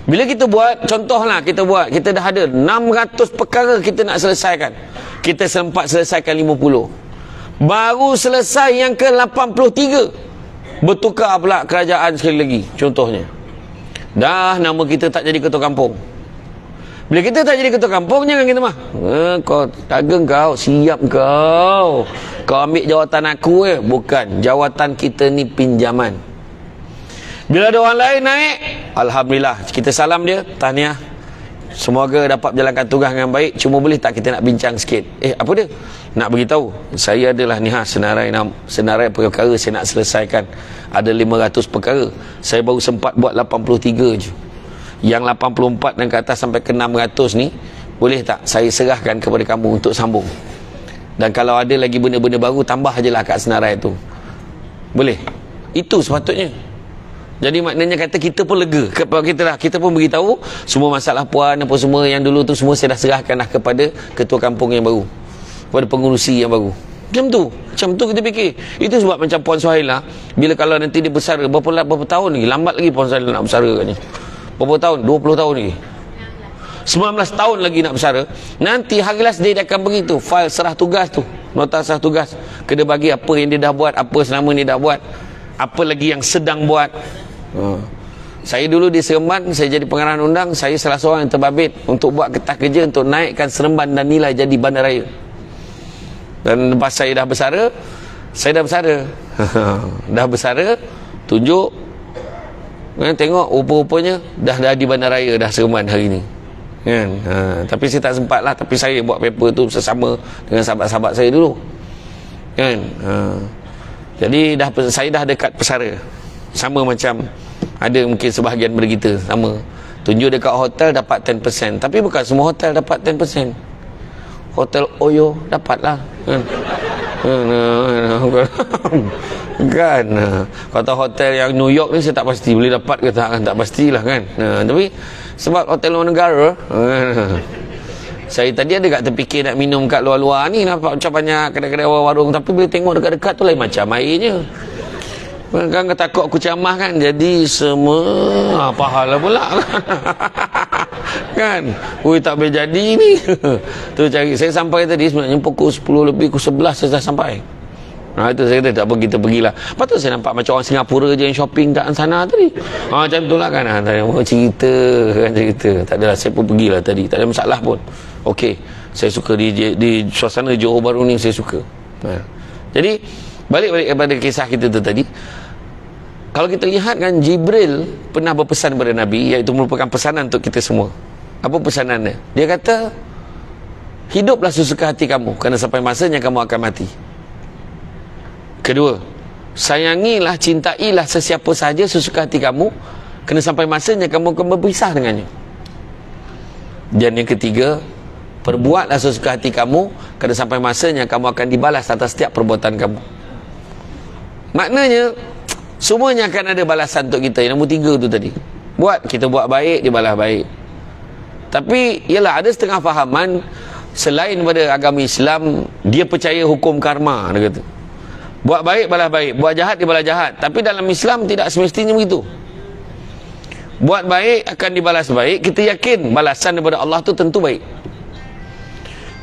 Bila kita buat, contohlah kita dah ada 600 perkara kita nak selesaikan, kita sempat selesaikan 50, baru selesai yang ke-83, bertukar pula kerajaan sekali lagi. Contohnya, dah nama kita tak jadi ketua kampung. Bila kita tak jadi ketua kampung, jangan kita kau dagang kau, siap kau ambil jawatan aku bukan, jawatan kita ni pinjaman. Bila ada orang lain naik, alhamdulillah, kita salam dia, tahniah, semoga dapat menjalankan tugas dengan baik. Cuma boleh tak kita nak bincang sikit? Apa dia? Nak beritahu, saya adalah ni senarai perkara saya nak selesaikan, ada 500 perkara, saya baru sempat buat 83 je. Yang 84 dan ke atas sampai ke 600 ni, boleh tak saya serahkan kepada kamu untuk sambung? Dan kalau ada lagi benda-benda baru, tambah je lah kat senarai tu. Boleh? Itu sepatutnya. Jadi maknanya kata kita pun lega. Kita pun beritahu semua masalah puan apa semua yang dulu tu, semua saya dah serahkan dah kepada ketua kampung yang baru, kepada pengurusi yang baru. Macam tu kita fikir. Itu sebab macam Puan Suhaila, bila kalau nanti dia bersara, berapa tahun lagi, lambat lagi Puan Suhaila nak bersara katanya. Berapa tahun? 20 tahun lagi, 19 tahun lagi nak bersara. Nanti hari last day dia akan begitu, file serah tugas tu, nota serah tugas, kena bagi apa yang dia dah buat, apa selama ni dah buat, apa lagi yang sedang buat. Saya dulu di Seremban, saya jadi pengarah undang, saya salah seorang yang terbabit untuk buat kertas kerja untuk naikkan Seremban dan Nilai jadi bandaraya. Dan lepas saya dah bersara, dah bersara, tunjuk, tengok rupa-rupanya dah di bandaraya dah Seremban hari ni, kan? Tapi saya tak sempat lah. Tapi saya buat paper tu bersama dengan sahabat-sahabat saya dulu, kan? Jadi saya dah dekat pesara, sama macam ada mungkin sebahagian daripada kita sama. Tunjuk dekat hotel dapat 10%. Tapi bukan semua hotel dapat 10%. Hotel Oyo dapatlah kan. Kan. Kata hotel yang New York ni saya tak pasti boleh dapat ke tak, tak pastilah kan. Tapi sebab hotel luar negara, saya tadi ada kat terfikir nak minum kat luar-luar ni, nampak macam banyak kedai-kedai warung, tapi boleh tengok dekat-dekat tu lain macam airnya. Kan takut aku camah kan, jadi semua pahala pula kan. Ui, tak boleh jadi ni. Tu cari, saya sampai tadi sebenarnya pukul 10 lebih, pukul 11 saya dah sampai. Itu saya kata tak apa, kita pergilah. Lepas tu saya nampak macam orang Singapura je yang shopping kat sana tadi. Macam tu lah kan. Cerita kan, cerita. Tak adalah, saya pun pergilah tadi, tak ada masalah pun. Okey, saya suka di suasana Johor Bahru ni, saya suka. Jadi balik kepada kisah kita tu tadi. Kalau kita lihat kan, Jibril pernah berpesan kepada Nabi, iaitu merupakan pesanan untuk kita semua. Apa pesanannya? Dia kata, hiduplah sesuka hati kamu, kerana sampai masanya kamu akan mati. Kedua, sayangilah, cintailah sesiapa sahaja sesuka hati kamu, kerana sampai masanya kamu akan berpisah dengannya. Dan yang ketiga, perbuatlah sesuka hati kamu, kerana sampai masanya kamu akan dibalas atas setiap perbuatan kamu. Maknanya semuanya akan ada balasan untuk kita. Yang nombor 3 tu tadi, kita buat baik, dibalas baik. Tapi ialah ada setengah fahaman selain pada agama Islam, dia percaya hukum karma. Dia kata buat baik balas baik, buat jahat dibalas jahat. Tapi dalam Islam tidak semestinya begitu. Buat baik akan dibalas baik, kita yakin balasan daripada Allah tu tentu baik.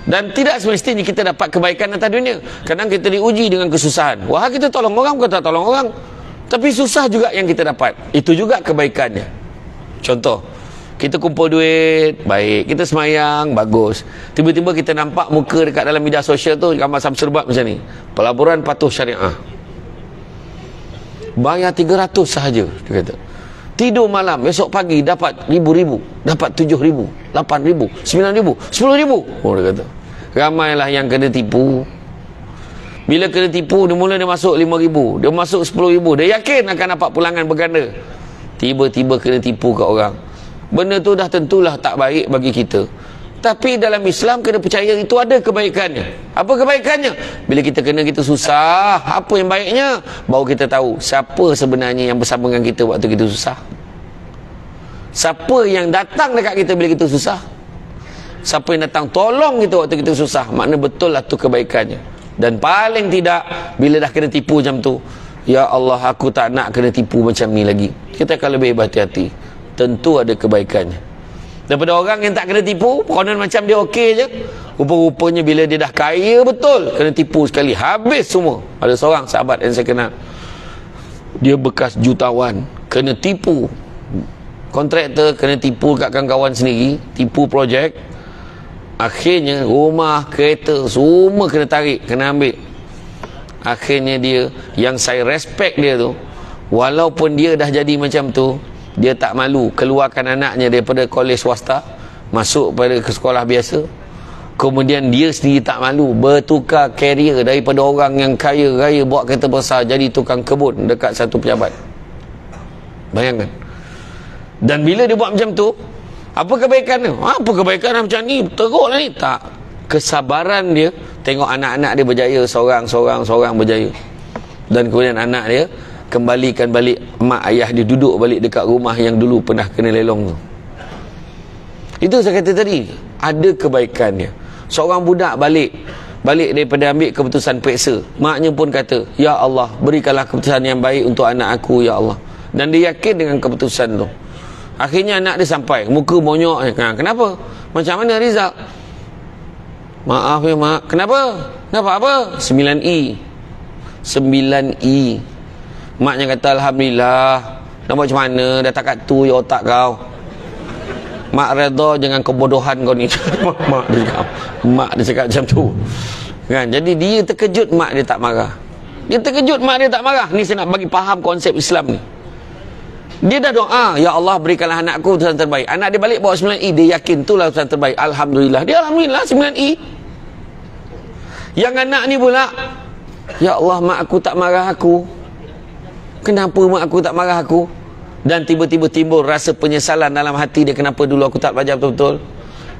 Dan tidak semestinya kita dapat kebaikan atas dunia. Kadang kita diuji dengan kesusahan. Wah, kita tolong orang, bukan tak tolong orang, tapi susah juga yang kita dapat. Itu juga kebaikannya. Contoh, kita kumpul duit, baik. Kita semayang, bagus. Tiba-tiba kita nampak muka dekat dalam media sosial tu, gambar serbat macam ni, pelaburan patuh syariah, bayar 300 sahaja, dia kata. Tidur malam, esok pagi dapat ribu-ribu, dapat 7,000, 8,000, 9,000, 10,000. Oh, dia kata. Ramailah yang kena tipu. Bila kena tipu, dia mula dia masuk 5,000, dia masuk 10,000, dia yakin akan dapat pulangan berganda. Tiba-tiba kena tipu kat orang. Benda tu dah tentulah tak baik bagi kita. Tapi dalam Islam kena percaya itu ada kebaikannya. Apa kebaikannya? Bila kita kena kita susah, apa yang baiknya? Baru kita tahu siapa sebenarnya yang bersama dengan kita waktu kita susah. Siapa yang datang dekat kita bila kita susah. Siapa yang datang tolong kita waktu kita susah. Makna betul lah tu kebaikannya. Dan paling tidak, bila dah kena tipu macam tu, ya Allah, aku tak nak kena tipu macam ni lagi. Kita akan lebih berhati-hati. Tentu ada kebaikannya. Daripada orang yang tak kena tipu, konon macam dia okey je, rupa-rupanya bila dia dah kaya betul, kena tipu sekali, habis semua. Ada seorang sahabat yang saya kenal, dia bekas jutawan, kena tipu. Kontraktor kena tipu kat kawan-kawan sendiri, tipu projek. Akhirnya rumah, kereta, semua kena tarik, kena ambil. Akhirnya dia, yang saya respect dia tu, walaupun dia dah jadi macam tu, dia tak malu keluarkan anaknya daripada kolej swasta masuk pada ke sekolah biasa. Kemudian dia sendiri tak malu bertukar karier daripada orang yang kaya raya bawa kereta besar jadi tukang kebun dekat satu pejabat. Bayangkan. Dan bila dia buat macam tu, apa kebaikannya? Apa kebaikan macam ni? Teruklah ni. Tak. Kesabaran dia, tengok anak-anak dia berjaya, seorang berjaya. Dan kemudian anak dia kembalikan balik, mak ayah dia duduk balik dekat rumah yang dulu pernah kena lelong tu. Itu saya kata tadi, ada kebaikannya. Seorang budak balik daripada ambil keputusan peksa, maknya pun kata, ya Allah, berikanlah keputusan yang baik untuk anak aku, ya Allah. Dan dia yakin dengan keputusan tu. Akhirnya anak dia sampai, muka bonyok. Kenapa? Macam mana Rizal? Maaf ya mak. Kenapa? Apa? 9E. Maknya kata Alhamdulillah. Nak buat macam mana? Dah takat tu ya otak kau. Mak redha dengan kebodohan kau ni. Mak dia cakap macam tu kan. Jadi dia terkejut mak dia tak marah. Ni saya nak bagi faham konsep Islam ni. Dia dah doa, ya Allah berikanlah anakku keputusan terbaik. Anak dia balik bawa 9E, dia yakin itulah keputusan terbaik. Alhamdulillah. Dia Alhamdulillah 9E. Yang anak ni pula, ya Allah mak aku tak marah aku. Kenapa mak aku tak marah aku? Dan tiba-tiba timbul rasa penyesalan dalam hati dia, kenapa dulu aku tak belajar betul-betul,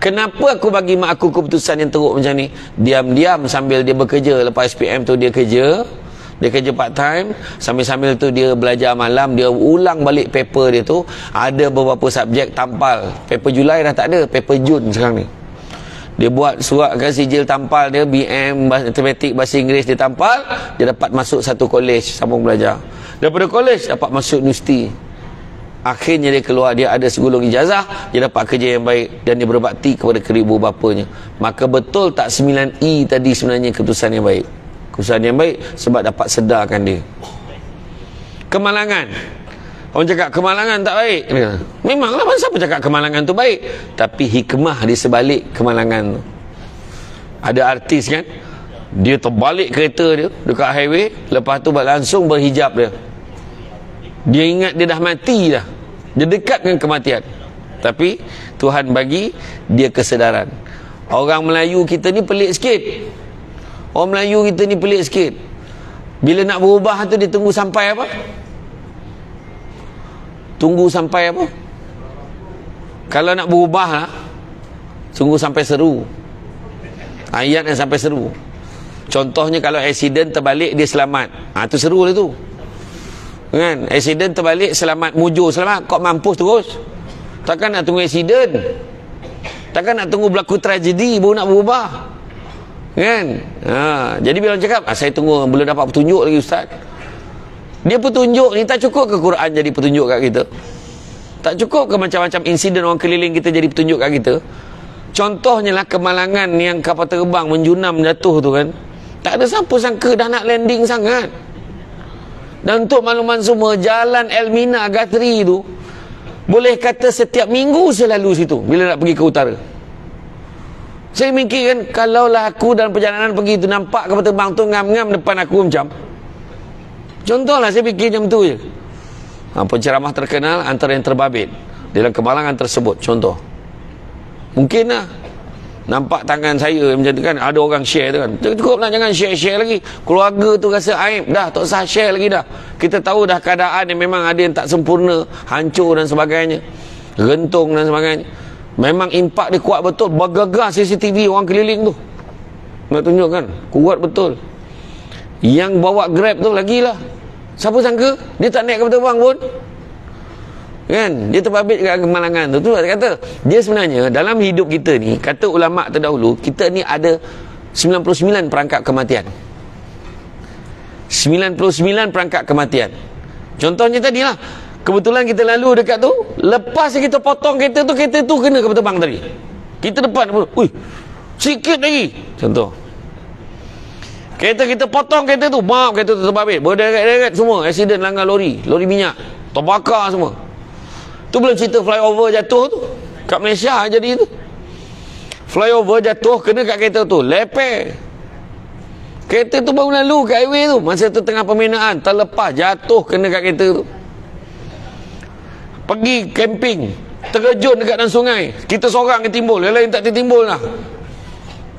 kenapa aku bagi mak aku keputusan yang teruk macam ni. Diam-diam sambil dia bekerja, lepas SPM tu dia kerja part time, sambil-sambil tu dia belajar malam, dia ulang balik paper dia tu. Ada beberapa subjek tampal, paper Julai dah tak ada, paper Jun sekarang ni. Dia buat surat ke sijil tampal dia, BM matematik bahasa Inggeris dia tampal, dia dapat masuk satu college, sambung belajar. Daripada college dapat masuk universiti. Akhirnya dia keluar, dia ada segulung ijazah, dia dapat kerja yang baik dan dia berbakti kepada kedua ibu bapanya. Maka betul tak 9E tadi sebenarnya keputusan yang baik. Keputusan yang baik sebab dapat sedarkan dia. Kemalangan, orang cakap kemalangan tak baik. Memanglah, siapa cakap kemalangan tu baik? Tapi hikmah di sebalik kemalangan tu. Ada artis kan, dia terbalik kereta dia dekat highway, lepas tu langsung berhijab dia. Dia ingat dia dah mati dah, dia dekat dengan kematian. Tapi Tuhan bagi dia kesedaran. Orang Melayu kita ni pelik sikit. Orang Melayu kita ni pelik sikit. Bila nak berubah tu dia tunggu sampai apa? Tunggu sampai apa? Kalau nak berubah lah, tunggu sampai seru. Ayat yang sampai seru. Contohnya kalau accident terbalik dia selamat, tu seru lah tu kan. Accident terbalik selamat, mujur selamat, kau mampus terus. Takkan nak tunggu accident, takkan nak tunggu berlaku tragedi baru nak berubah kan. Jadi bila orang cakap saya tunggu belum dapat petunjuk lagi ustaz, dia petunjuk ni tak cukup ke Quran jadi petunjuk kat kita? Tak cukup ke macam-macam insiden orang keliling kita jadi petunjuk kat kita? Contohnya lah kemalangan yang kapal terbang menjunam jatuh tu kan, tak ada siapa sangka dah nak landing sangat. Dan untuk makluman semua, jalan Elmina Guthrie tu boleh kata setiap minggu saya lalu situ bila nak pergi ke utara. Saya mikir kan, kalaulah aku dalam perjalanan pergi tu nampak kapal terbang tu ngam-ngam depan aku macam, contohlah saya fikir macam tu je. Penceramah terkenal antara yang terbabit dalam kemalangan tersebut, contoh. Mungkin lah nampak tangan saya macam tu kan, ada orang share tu kan, cukup lah, jangan share lagi. Keluarga tu rasa aib dah, tak usah share lagi dah. Kita tahu dah keadaan yang memang ada yang tak sempurna, hancur dan sebagainya, rentung dan sebagainya. Memang impak dia kuat betul, bergegar CCTV orang keliling tu nak tunjukkan, kuat betul. Yang bawa Grab tu lagilah, siapa sangka dia tak naik kapal terbang pun kan, dia terbabit kat kemalangan tu. Tu kata dia sebenarnya dalam hidup kita ni, kata ulama terdahulu, kita ni ada 99 perangkap kematian. 99 perangkap kematian. Contohnya tadilah, kebetulan kita lalu dekat tu, lepas kita potong kereta tu kena kapal terbang tadi. Kita depan, sikit lagi. Contoh, kereta kita potong kereta tu, kereta tu terbabit, berderet-deret semua, accident langgar lori minyak, terbakar semua. Tu belum cerita flyover jatuh tu kat Malaysia jadi tu. Flyover jatuh kena kat kereta tu, lepeh. Kereta tu baru lalu kat highway tu, masa tu tengah pembinaan, terlepas jatuh kena kat kereta tu. Pergi camping, terjun dekat dalam sungai, kita seorang yang timbul, yang lain tak tertimbul lah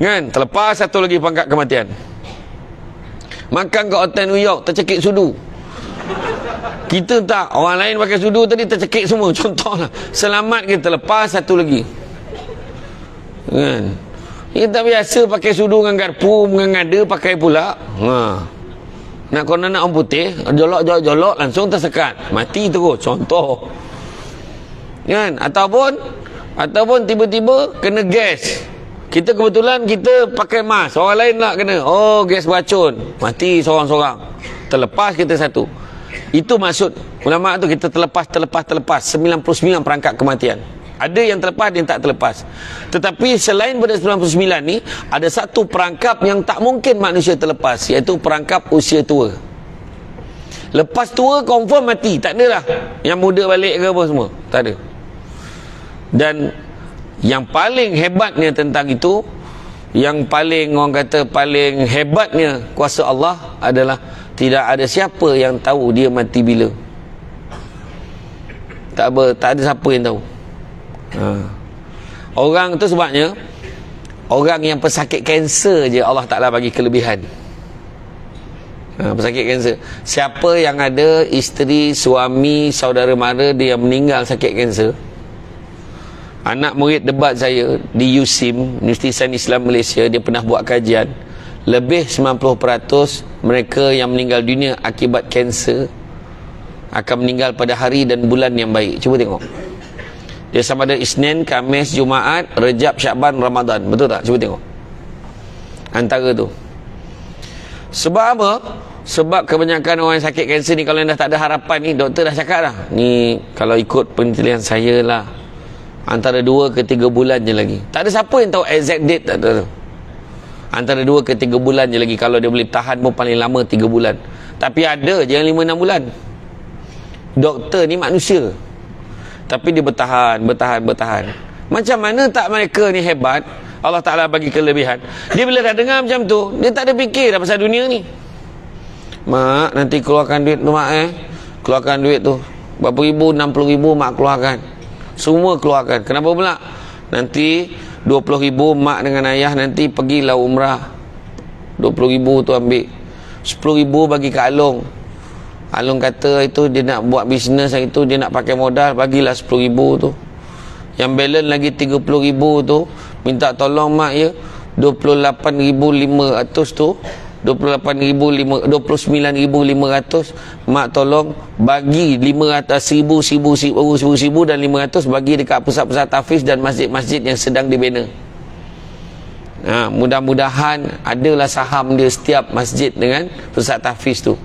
kan. Terlepas satu lagi pangkat kematian. Makan kat hotel New York, tercekik sudu. Kita tak, orang lain pakai sudu tadi tercekik semua, contohlah. Selamat kita, lepas satu lagi kan. Kita biasa pakai sudu dengan garpu, dengan ngada pakai pula. Nak kena nak orang putih, jolok langsung tersekat, mati terus, contoh kan. Ataupun tiba-tiba kena gas. Kita kebetulan kita pakai mask, orang lain nak kena, gas beracun, mati seorang-seorang, terlepas kita satu. Itu maksud ulama tu, kita terlepas 99 perangkap kematian. Ada yang terlepas, ada yang tak terlepas. Tetapi selain pada 99 ni, ada satu perangkap yang tak mungkin manusia terlepas, iaitu perangkap usia tua. Lepas tua confirm mati, tak ada lah yang muda balik ke apa semua, tak ada. Dan yang paling hebatnya tentang itu, yang paling orang kata paling hebatnya kuasa Allah adalah tidak ada siapa yang tahu dia mati bila. Tak ada siapa yang tahu. Orang tu sebabnya orang yang pesakit kanser je Allah Ta'ala bagi kelebihan Pesakit kanser. Siapa yang ada isteri, suami, saudara mara dia yang meninggal sakit kanser, anak murid debat saya di USIM, Universiti Sains Islam Malaysia, dia pernah buat kajian, lebih 90% mereka yang meninggal dunia akibat kanser akan meninggal pada hari dan bulan yang baik. Cuba tengok, dia sama ada Isnin, Khamis, Jumaat, Rejab, Syakban, Ramadan. Betul tak? Cuba tengok antara tu. Sebab apa? Sebab kebanyakan orang yang sakit kanser ni, kalau yang dah tak ada harapan ni, doktor dah cakap dah, ni kalau ikut penelitian saya lah, antara 2 ke 3 bulan je lagi. Tak ada siapa yang tahu exact date, tak ada. Antara 2 ke 3 bulan je lagi. Kalau dia boleh tahan pun paling lama 3 bulan. Tapi ada je yang 5-6 bulan. Doktor ni manusia, tapi dia bertahan. Macam mana tak mereka ni hebat? Allah Ta'ala bagi kelebihan. Dia bila dah dengar macam tu, dia tak ada fikir dah pasal dunia ni. Mak, nanti keluarkan duit tu mak, keluarkan duit tu berapa ribu, 60 ribu mak keluarkan. Semua keluarkan. Kenapa pula? Nanti 20 ribu mak dengan ayah nanti pergilah umrah. 20 ribu tu ambil. 10 ribu bagi ke Along. Along kata itu dia nak buat bisnes, itu dia nak pakai modal, bagilah 10 ribu tu. Yang balance lagi 30 ribu tu minta tolong mak ya, 28.500 tu, 29.500 mak tolong bagi 1,000 dan 500 bagi dekat pusat-pusat tahfiz dan masjid-masjid yang sedang dibina. Mudah-mudahan adalah saham dia setiap masjid dengan pusat tahfiz tu.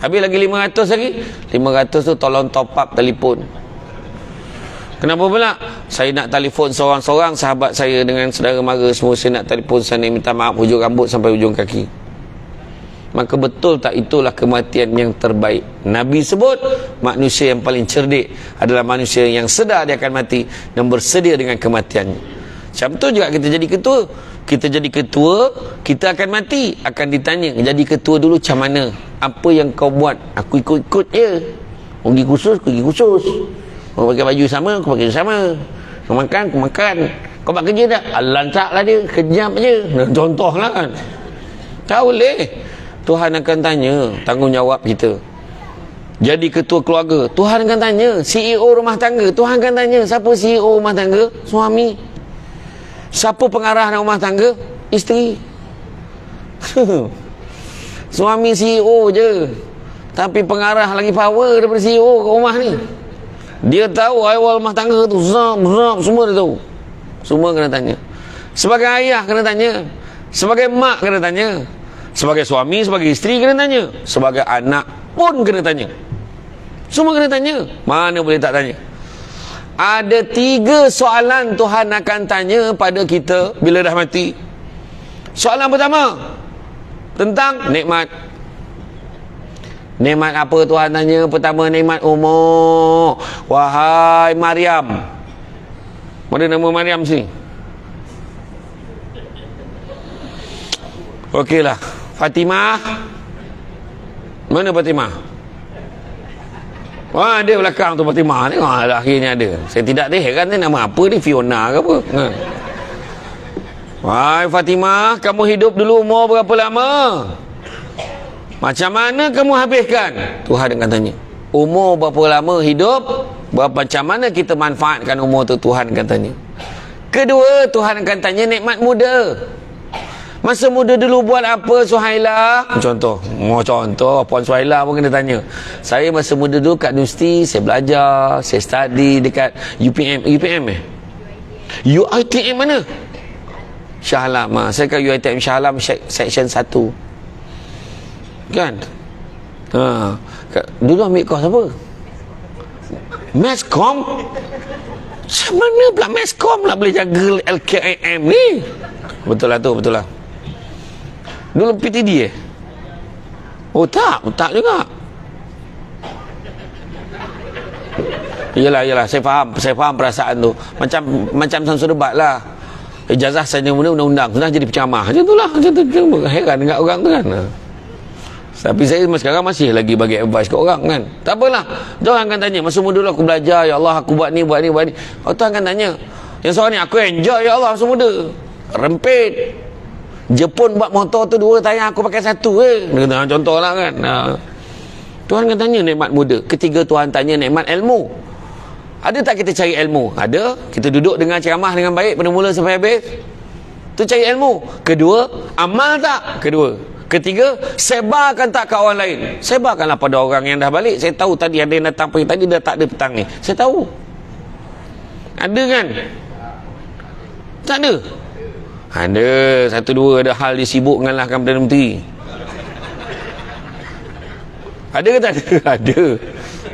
Habis lagi 500 lagi. 500 tu tolong top up telefon. Kenapa pula? Saya nak telefon seorang-seorang sahabat saya dengan saudara mara semua, saya nak telefon sana, minta maaf hujung rambut sampai hujung kaki. Maka betul tak itulah kematian yang terbaik? Nabi sebut manusia yang paling cerdik adalah manusia yang sedar dia akan mati dan bersedia dengan kematiannya. Macam tu juga kita jadi ketua. Kita jadi ketua, kita akan mati, akan ditanya, jadi ketua dulu macam mana? Apa yang kau buat? Aku ikut-ikut je. Pergi kursus, pergi kursus. Kau pakai baju sama, aku pakai baju sama. Kau makan, aku makan. Kau buat kerja tak? Lantak lah dia, kejam je. Contoh lah kan. Tak boleh. Tuhan akan tanya tanggungjawab kita. Jadi ketua keluarga, Tuhan akan tanya. CEO rumah tangga, Tuhan akan tanya. Siapa CEO rumah tangga? Suami. Siapa pengarah rumah tangga? Isteri. Suami CEO je, tapi pengarah lagi power daripada CEO kat rumah ni. Dia tahu awal rumah tangga tu, semua dia tahu. Semua kena tanya. Sebagai ayah kena tanya. Sebagai mak kena tanya. Sebagai suami, sebagai isteri kena tanya. Sebagai anak pun kena tanya. Semua kena tanya. Mana boleh tak tanya? Ada 3 soalan Tuhan akan tanya pada kita bila dah mati. Soalan pertama tentang nikmat. Nikmat apa Tuhan tanya? Pertama, nikmat umur. Wahai Maryam. Mana nama Maryam sini? Okeylah. Fatimah. Mana Fatimah? Wah, dia belakang tu Fatimah ni. Akhirnya ada. Saya tidak ada heran ni nama apa ni, Fiona ke apa? Wahai Fatimah, kamu hidup dulu umur berapa lama? Macam mana kamu habiskan? Tuhan akan tanya. Umur berapa lama hidup? Macam mana kita manfaatkan umur tu? Tuhan akan tanya. Kedua, Tuhan akan tanya nikmat muda. Masa muda dulu buat apa Suhaila? Contoh, Puan Suhaila pun kena tanya. Saya masa muda dulu kat universiti, saya belajar, saya study dekat UPM UiTM mana? Shah Alam. Saya kat UiTM Shah Alam section 1. Kan? Dulu ambil kos apa? Meskom. Macam mana pula Meskom lah boleh jaga LKIM ni? Betul lah tu, betul lah. Dulu PTD Oh tak juga. Yelah, saya faham perasaan tu. Macam Samsul Debat lah. Ijazah sarjana muda undang-undang, sudah jadi penceramah. Macam tu lah. Heran dengan orang tu kan. Tapi saya sekarang masih lagi bagi advice ke orang kan. Tak apalah. Tuhan akan tanya, masa muda dulu aku belajar, ya Allah aku buat ni. Tuhan akan tanya. Yang seorang ni, aku enjoy ya Allah masa muda. Rempit. Jepun buat motor tu 2 tayar, aku pakai 1 Dia kata, contohlah kan. Tuhan kan tanya nikmat muda. Ketiga, Tuhan tanya nikmat ilmu. Ada tak kita cari ilmu? Ada. Kita duduk dengan ceramah dengan baik pada mula sampai habis, tu cari ilmu. Kedua, amal tak? Kedua. Ketiga, sebarkan tak ke orang lain? Sebarkanlah pada orang yang dah balik. Saya tahu tadi ada yang datang pagi tadi, dah tak ada petang ni. Saya tahu. Ada kan? Tak ada. Ada. 1-2 ada hal dia sibuk mengalahkan Perdana Menteri. Ada ke tak ada? Ada.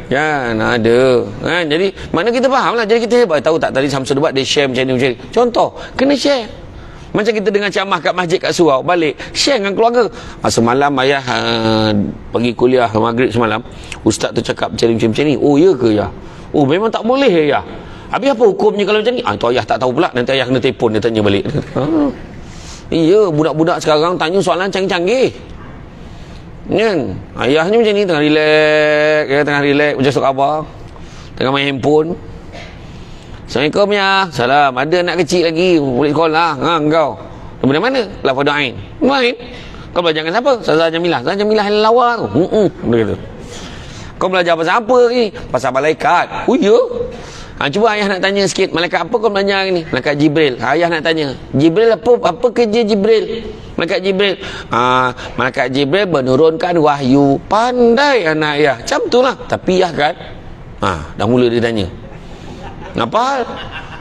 Kan, ada. Kan? Jadi, mana kita faham lah. Jadi kita hebat. Tahu tak tadi Samsul Debat dia share macam ni, macam ni. Contoh, kena share. Macam kita dengar ceramah kat masjid kat surau, balik, share dengan keluarga. Semalam ayah pergi kuliah maghrib semalam, ustaz tu cakap macam ni. Oh, ya ke ya? Oh, memang tak boleh ya? Habis apa hukumnya kalau macam ni? Itu ayah tak tahu pula. Nanti ayah kena telefon, dia tanya balik. Iya, budak-budak sekarang tanya soalan canggih-canggih. Kan? Ayahnya macam ni, tengah relax, macam sok khabar, tengah main handphone. Assalamualaikum ya. Salam. Ada anak kecil lagi boleh sekolah. Engkau dari mana? Lafaz Ain. Main. Kau belajar dengan siapa? Ustazah Jamilah. Ustazah Jamilah yang lawa tu. Dia kata. Kau belajar pasal apa ni? Pasal malaikat. Oh ya. Cuba ayah nak tanya sikit, malaikat apa kau belajar ni? Malaikat Jibril. Ayah nak tanya, Jibril apa kerja Jibril? Malaikat Jibril. Malaikat Jibril menurunkan wahyu. Pandai anak ayah. Macam tu lah. Tapi ya kan? Dah mula dia tanya. Apa?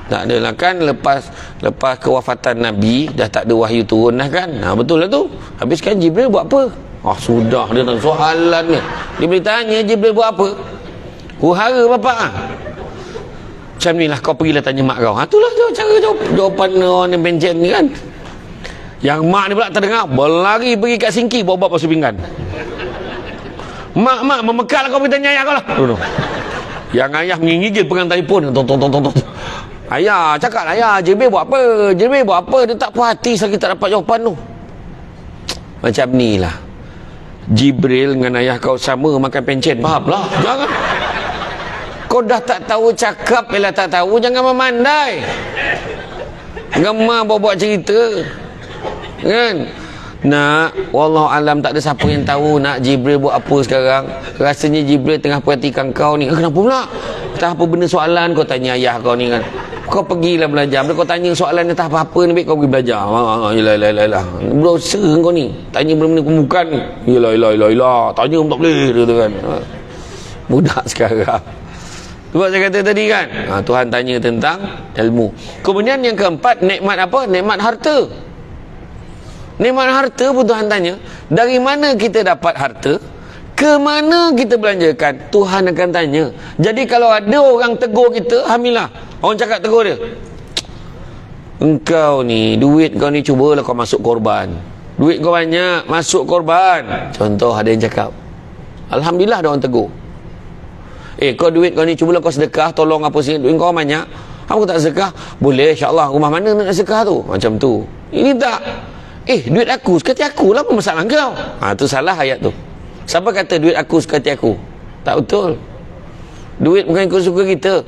Tak ada lah kan, lepas kewafatan Nabi dah tak ada wahyu turun dah kan. Betul lah tu. Habis kan Jibril buat apa? Sudah dia tanya soalan ni. Dia boleh tanya Jibril buat apa? Huru-hara bapak. Macam ni lah, kau pergilah tanya mak kau. Itulah cara jawapan orang yang pencen ni kan. Yang mak ni pula terdengar, berlari pergi kat sinki, bawa basuh pinggan. Mak memekal kau pergi tanya ayah kau lah. Yang ayah mengigil pegang telefon. Ayah cakap lah, ayah Jibril buat apa? Jibril buat apa? Dia tak puas hati selagi tak dapat jawapan tu. Macam ni lah, Jibril dengan ayah kau sama makan pencen. Faham lah. Jangan. Kau dah tak tahu cakap, bila tak tahu jangan memandai. Gemar buat cerita kan. Nak, wallahu alam, tak ada siapa yang tahu nak Jibril buat apa sekarang. Rasanya Jibril tengah perhatikan kau ni. Kenapa pula? Tak apa benda soalan kau tanya ayah kau ni kan. Kau pergilah belajar. Bila kau tanya soalan ni tak apa-apa ni, baik kau pergi belajar. Yelah. Berdosa kau ni. Tanya benda-benda bukan. Yelah. Tanya pun tak boleh dia tu kan. Budak sekarang. Sebab saya kata tadi kan, Tuhan tanya tentang ilmu. Kemudian yang keempat, nikmat apa? Nikmat harta. Nikmat harta pun Tuhan tanya, dari mana kita dapat harta? Ke mana kita belanjakan? Tuhan akan tanya. Jadi kalau ada orang tegur kita, alhamdulillah. Orang cakap tegur dia, engkau ni, duit kau ni cubalah kau masuk korban. Duit kau banyak, masuk korban. Contoh ada yang cakap, alhamdulillah ada orang tegur. Kau duit kau ni cubalah kau sedekah, tolong apa sih, duit kau banyak. Aku tak sedekah. Boleh, insya-Allah. Rumah mana nak sedekah tu? Macam tu. Ini tak. Duit aku sekati aku lah, apa masalah kau? Tu salah ayat tu. Siapa kata duit aku sekati aku? Tak betul. Duit bukan ikut suka kita.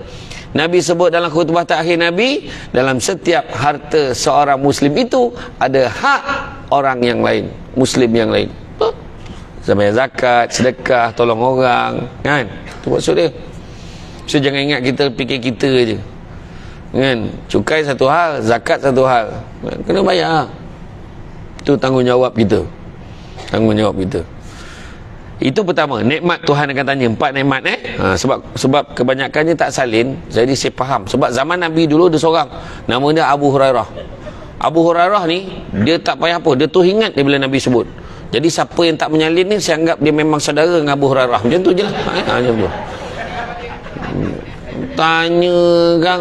Nabi sebut dalam khutbah terakhir Nabi, dalam setiap harta seorang Muslim itu ada hak orang yang lain, Muslim yang lain. Sampai zakat, sedekah, tolong orang, kan? Itu maksud dia. So jangan ingat kita fikir kita je, kan? Cukai satu hal, zakat satu hal, kan? Kena bayar. Itu tanggungjawab kita. Tanggungjawab kita. Itu pertama, nikmat Tuhan akan tanya. 4 nikmat sebab kebanyakannya tak salin, jadi saya faham. Sebab zaman Nabi dulu ada seorang, nama dia Abu Hurairah. Abu Hurairah ni, dia tak payah apa, dia tu ingat dia bila Nabi sebut. Jadi siapa yang tak menyalin ni, saya anggap dia memang saudara dengan Abu Hurairah. Macam tu je lah. Macam tu. Tanya kan,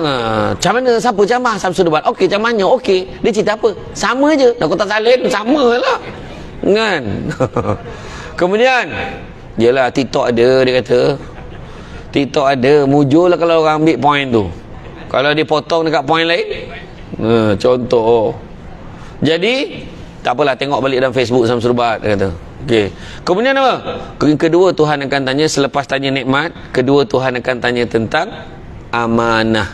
macam mana, siapa ceramah Samsul Debat? Okey, ceramahnya okey. Dia cerita apa? Sama je. Dah kau tak salin, sama lah. Kan? Kemudian, yelah TikTok ada, dia kata. TikTok ada, mujur lah kalau orang ambil point tu. Kalau dia potong dekat point lain, contoh. Jadi, tak apalah, tengok balik dalam Facebook Samsul Debat, dia kata. Okey. Kemudian apa? Kedua, Tuhan akan tanya, selepas tanya nikmat, kedua Tuhan akan tanya tentang amanah.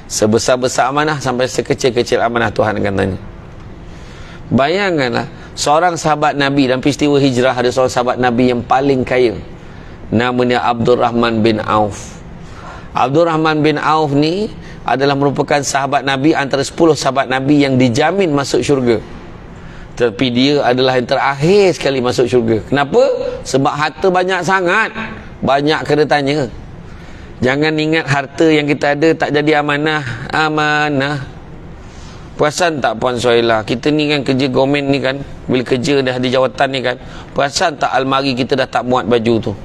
Sebesar-besar amanah sampai sekecil-kecil amanah Tuhan akan tanya. Bayangkanlah, seorang sahabat Nabi dalam peristiwa hijrah, ada seorang sahabat Nabi yang paling kaya, namanya Abdurrahman bin Auf. Abdurrahman bin Auf ni adalah merupakan sahabat Nabi antara 10 sahabat Nabi yang dijamin masuk syurga. Tapi dia adalah yang terakhir sekali masuk syurga. Kenapa? Sebab harta banyak sangat, banyak kena tanya. Jangan ingat harta yang kita ada tak jadi amanah. Amanah. Perasan tak Puan Suhaila, kita ni kan kerja government ni kan, bila kerja dah di jawatan ni kan, perasan tak almari kita dah tak muat baju tu?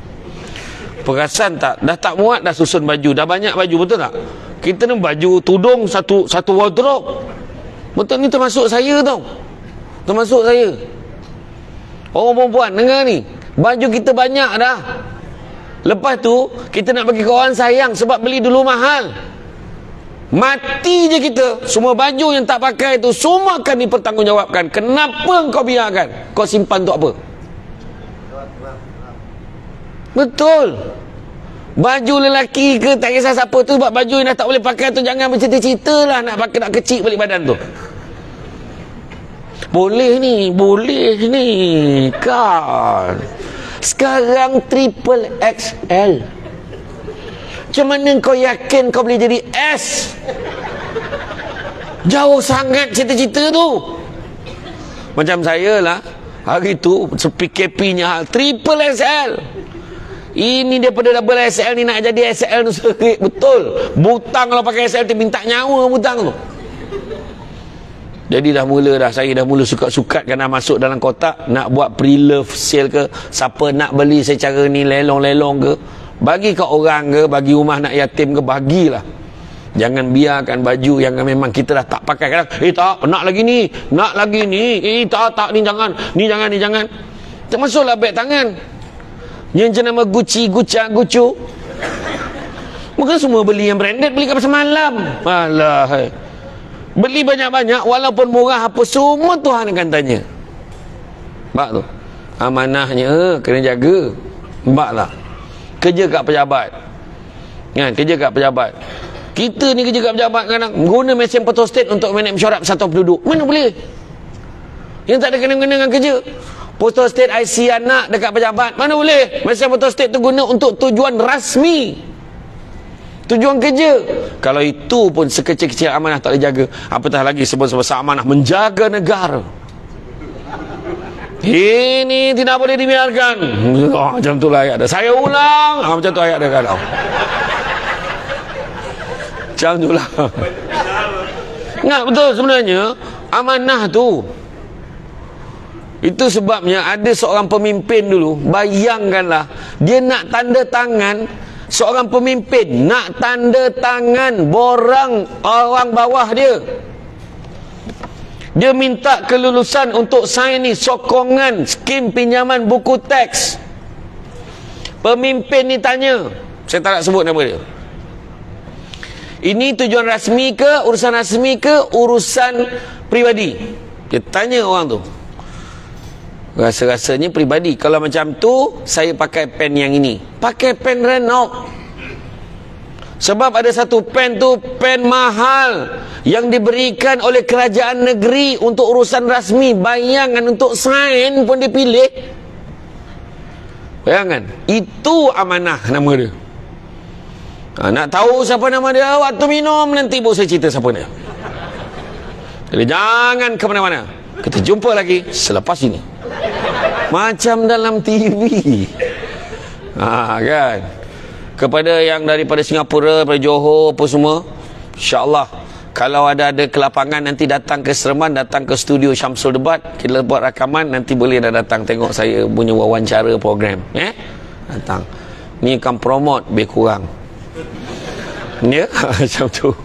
Perasan tak dah tak muat, dah susun baju, dah banyak baju, betul tak? Kita ni baju tudung satu wardrobe. Betul, ni termasuk saya tau. Termasuk saya. Orang perempuan dengar ni, baju kita banyak dah. Lepas tu kita nak bagi ke orang sayang sebab beli dulu mahal. Mati je kita, semua baju yang tak pakai tu semua akan dipertanggungjawabkan. Kenapa kau biarkan? Kau simpan untuk apa? Betul. Baju lelaki ke tak kisah siapa tu, sebab baju yang dah tak boleh pakai tu jangan bercerita-cerita lah nak pakai, nak kecil balik badan tu. Boleh ni kan. Sekarang triple XL. Macam mana kau yakin kau boleh jadi S? Jauh sangat cita-cita tu. Macam saya lah, hari tu PKP-nya triple XL. Ini daripada double XL ni nak jadi XL tu serik. Betul. Butang kalau pakai XL tu minta nyawa butang tu. Jadi saya dah mula sukat-sukat kan nak masuk dalam kotak, nak buat pre-love sale ke, siapa nak beli secara ni lelong-lelong ke, bagi ke orang ke, bagi rumah nak yatim ke, bagilah. Jangan biarkan baju yang memang kita dah tak pakai. Kadang, tak, nak lagi ni, tak, ni jangan. Termasuklah beg tangan yang jenama Gucci, Gucci. Mungkin semua beli yang branded, beli kat pasar malam. Alah, beli banyak-banyak walaupun murah apa, semua Tuhan akan tanya. Nampak tu? Amanahnya kena jaga. Nampaklah. Kerja kat pejabat kan, kerja kat pejabat, kita ni kerja kat pejabat kadang guna mesin photostat untuk manage mesyuarat persatuan penduduk. Mana boleh? Yang tak ada kena-kena dengan kerja. Photostat IC anak dekat pejabat, mana boleh? Mesin photostat tu guna untuk tujuan rasmi, tujuan kerja. Kalau itu pun sekecil-kecil amanah tak boleh jaga, apatah lagi sebesar-besar amanah menjaga negara. Ini tidak boleh dibiarkan. Macam tu lah ayat dia. Saya ulang. Macam tu ayat dia kalau. Macam tu lah. Ingat betul sebenarnya amanah tu. Itu sebabnya ada seorang pemimpin dulu, bayangkanlah, dia nak tanda tangan, seorang pemimpin nak tanda tangan borang orang bawah dia. Dia minta kelulusan untuk sign ni, sokongan skim pinjaman buku teks. Pemimpin ni tanya, saya tak nak sebut nama dia, ini tujuan rasmi ke, urusan pribadi? Dia tanya orang tu. Rasa-rasanya pribadi. Kalau macam tu, saya pakai pen yang ini. Pakai pen Renault. Sebab ada satu pen tu, pen mahal yang diberikan oleh kerajaan negeri untuk urusan rasmi. Bayangan untuk sign pun dipilih. Bayangan. Itu amanah nama dia. Nak tahu siapa nama dia? Waktu minum nanti baru saya cerita siapa dia. Jadi jangan ke mana-mana. Kita jumpa lagi selepas ini. Macam dalam TV. Kan? Kepada yang daripada Singapura, daripada Johor apa semua, insya-Allah kalau ada kelapangan nanti datang ke Seremban, datang ke studio Syamsul Debat, kita buat rakaman, nanti boleh dah datang tengok saya punya wawancara program. Datang. Ni akan promote lebih kurang. Ya, macam tu.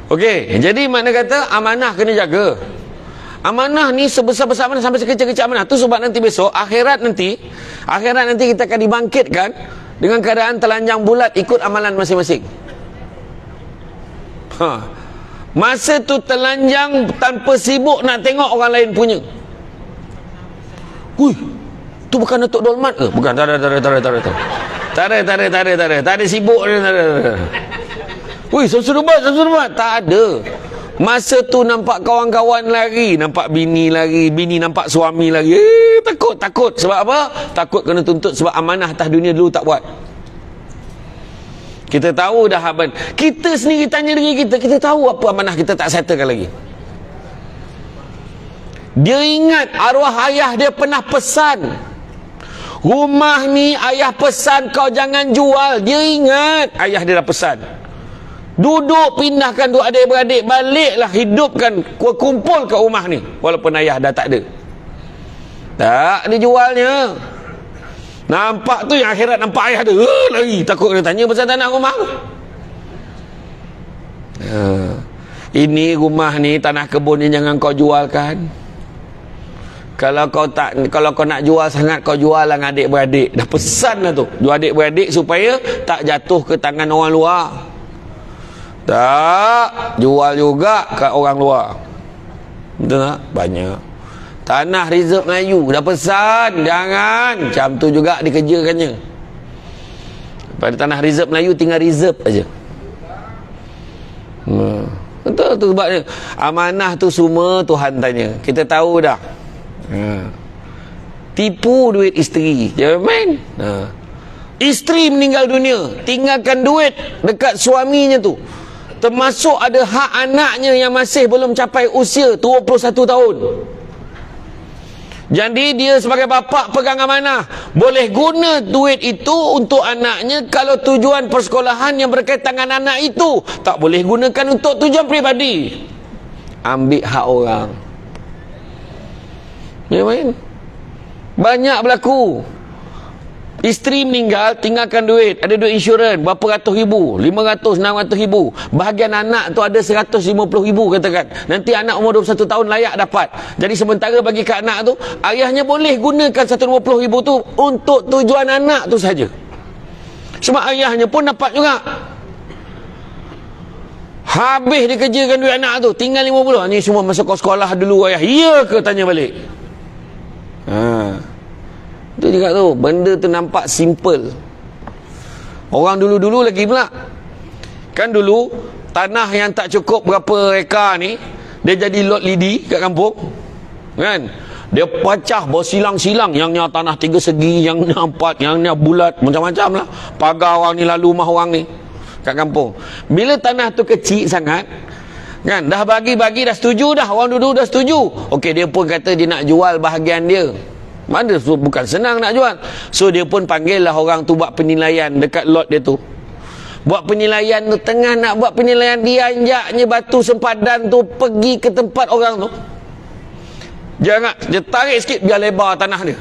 Okey, jadi makna kata amanah kena jaga. Amanah ni sebesar-besar mana sampai sekecil-kecil amanah. Tu sebab nanti besok akhirat nanti kita akan dibangkitkan dengan keadaan telanjang bulat ikut amalan masing-masing. Masa tu telanjang tanpa sibuk nak tengok orang lain punya. Tu bukan Datuk Dolmat ke? Bukan, tak ada sibuk. Syamsul Debat, tak ada. Masa tu nampak kawan-kawan lari, nampak bini lari, bini nampak suami lari. Takut. Sebab apa? Takut kena tuntut sebab amanah atas dunia dulu tak buat. Kita tahu dah abang. Kita sendiri tanya diri kita, kita tahu apa amanah kita tak settlekan lagi. Dia ingat arwah ayah dia pernah pesan, rumah ni ayah pesan kau jangan jual. Dia ingat ayah dia dah pesan. Duduk pindahkan dua adik-beradik, baliklah hidupkan, kumpul kat rumah ni walaupun ayah dah tak ada. Tak dijualnya. Nampak tu yang akhirat nampak ayah dia lari, takut kena tanya pasal tanah rumah tu. Ini rumah ni, tanah kebun ni jangan kau jualkan. Kalau kau nak jual sangat, kau jual lah dengan adik-beradik. Dah pesan lah tu, dua adik-beradik supaya tak jatuh ke tangan orang luar. Tak, jual juga kat orang luar. Betul tak? Banyak. Tanah reserve Melayu dah pesan, jangan. Macam tu juga dikerjakannya. Pada tanah reserve Melayu tinggal reserve aja. Betul tu sebabnya. Amanah tu semua Tuhan tanya. Kita tahu dah. Tipu duit isteri, jangan main. Isteri meninggal dunia, tinggalkan duit dekat suaminya tu. Termasuk ada hak anaknya yang masih belum capai usia 21 tahun. Jadi dia sebagai bapa pegang amanah, boleh guna duit itu untuk anaknya kalau tujuan persekolahan yang berkaitan dengan anak itu. Tak boleh gunakan untuk tujuan peribadi. Ambil hak orang. Ya main. Banyak berlaku. Isteri meninggal, tinggalkan duit. Ada duit insurans, berapa ratus ribu, 500, 600 ribu. Bahagian anak tu ada 150 ribu katakan. Nanti anak umur 21 tahun layak dapat. Jadi sementara bagi ke anak tu, ayahnya boleh gunakan 150 ribu tu untuk tujuan anak tu saja. Sebab ayahnya pun dapat juga. Habis dia kerjakan duit anak tu, tinggal 50. Ni semua masa kau sekolah dulu ayah. Ya ke? Tanya balik. Itu juga tu, benda tu nampak simple. Orang dulu-dulu lagi pula. Kan dulu tanah yang tak cukup berapa ekar ni, dia jadi lot lidi kat kampung. Kan? Dia pecah bersilang-silang, yangnya tanah 3 segi, yangnya 4, yangnya bulat, macam-macam lah. Pagar orang ni lalu rumah orang ni kat kampung. Bila tanah tu kecil sangat, kan, dah bagi-bagi, dah setuju dah, orang dulu dah setuju. Okey, dia pun kata dia nak jual bahagian dia. Mana bukan senang nak jual. So dia pun panggil lah orang tu buat penilaian dekat lot dia tu. Buat penilaian tu, tengah nak buat penilaian, dia anjaknya batu sempadan tu pergi ke tempat orang tu. Jangan, dia tarik sikit biar lebar tanah dia.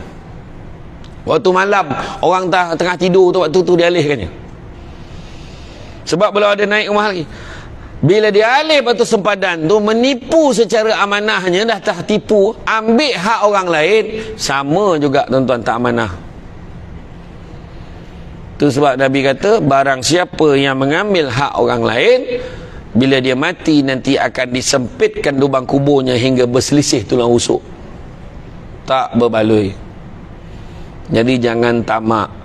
Waktu malam orang tengah tidur tu, waktu tu dia alihkannya. Sebab belum ada naik rumah lagi. Bila dia alih batu sempadan tu, menipu secara amanahnya, dah tak tipu, ambil hak orang lain, sama juga tuan-tuan, tak amanah. Tu sebab Nabi kata, barang siapa yang mengambil hak orang lain, bila dia mati nanti akan disempitkan lubang kuburnya hingga berselisih tulang rusuk. Tak berbaloi. Jadi jangan tamak.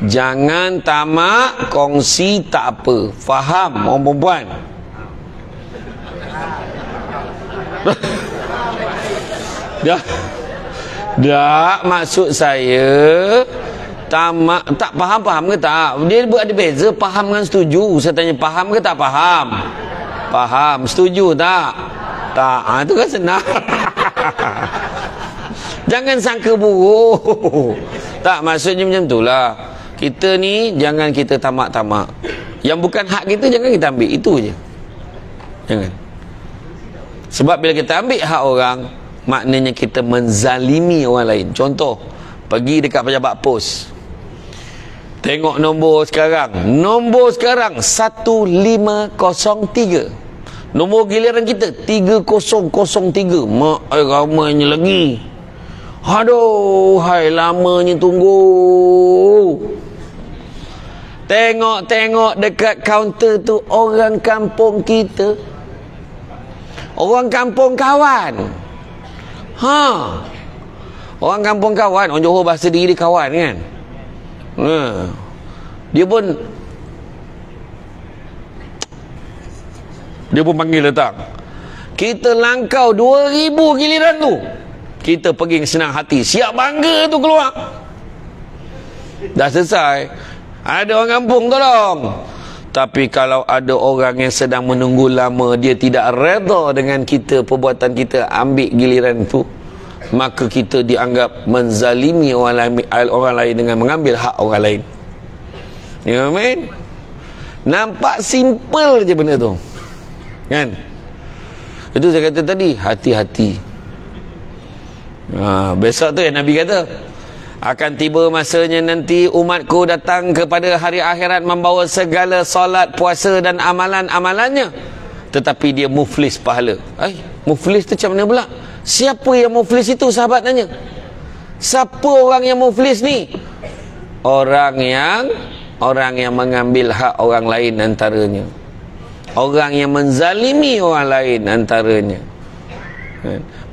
Jangan tamak, kongsi tak apa. Faham orang perempuan? Dah maksud saya tamak, tak faham ke tak? Dia ada beza faham dengan setuju. Saya tanya faham ke tak faham? Faham, setuju tak? Tak, itu kan senang. Jangan sangka buruk. Tak, maksudnya macam itulah. Kita ni jangan kita tamak-tamak. Yang bukan hak kita jangan kita ambil, itu je. Jangan. Sebab bila kita ambil hak orang, maknanya kita menzalimi orang lain. Contoh, pergi dekat pejabat pos, tengok nombor sekarang. Nombor sekarang 1503. Nombor giliran kita 3003. Mak ramainya lagi. Aduh, hai lamanya tunggu. Tengok-tengok dekat kaunter tu orang kampung kita. Orang kampung kawan. Orang kampung kawan. Orang Johor bahasa diri dia kawan kan. Dia pun Dia pun panggil datang. Kita langkau 2000 giliran tu, kita pergi senang hati, siap bangga tu keluar. Dah selesai. Ada orang kampung tolong. Tapi kalau ada orang yang sedang menunggu lama, dia tidak redha dengan kita, perbuatan kita ambil giliran tu, maka kita dianggap menzalimi orang lain dengan mengambil hak orang lain. Ya, amin. Nampak simple je benda tu, kan? Itu saya kata tadi, hati-hati. Besok tu yang Nabi kata, akan tiba masanya nanti umatku datang kepada hari akhirat membawa segala solat, puasa dan amalan-amalannya, tetapi dia muflis pahala. Muflis tu macam mana pula? Siapa yang muflis itu? Sahabat tanya. Siapa orang yang muflis ni? Orang yang mengambil hak orang lain antaranya, orang yang menzalimi orang lain antaranya,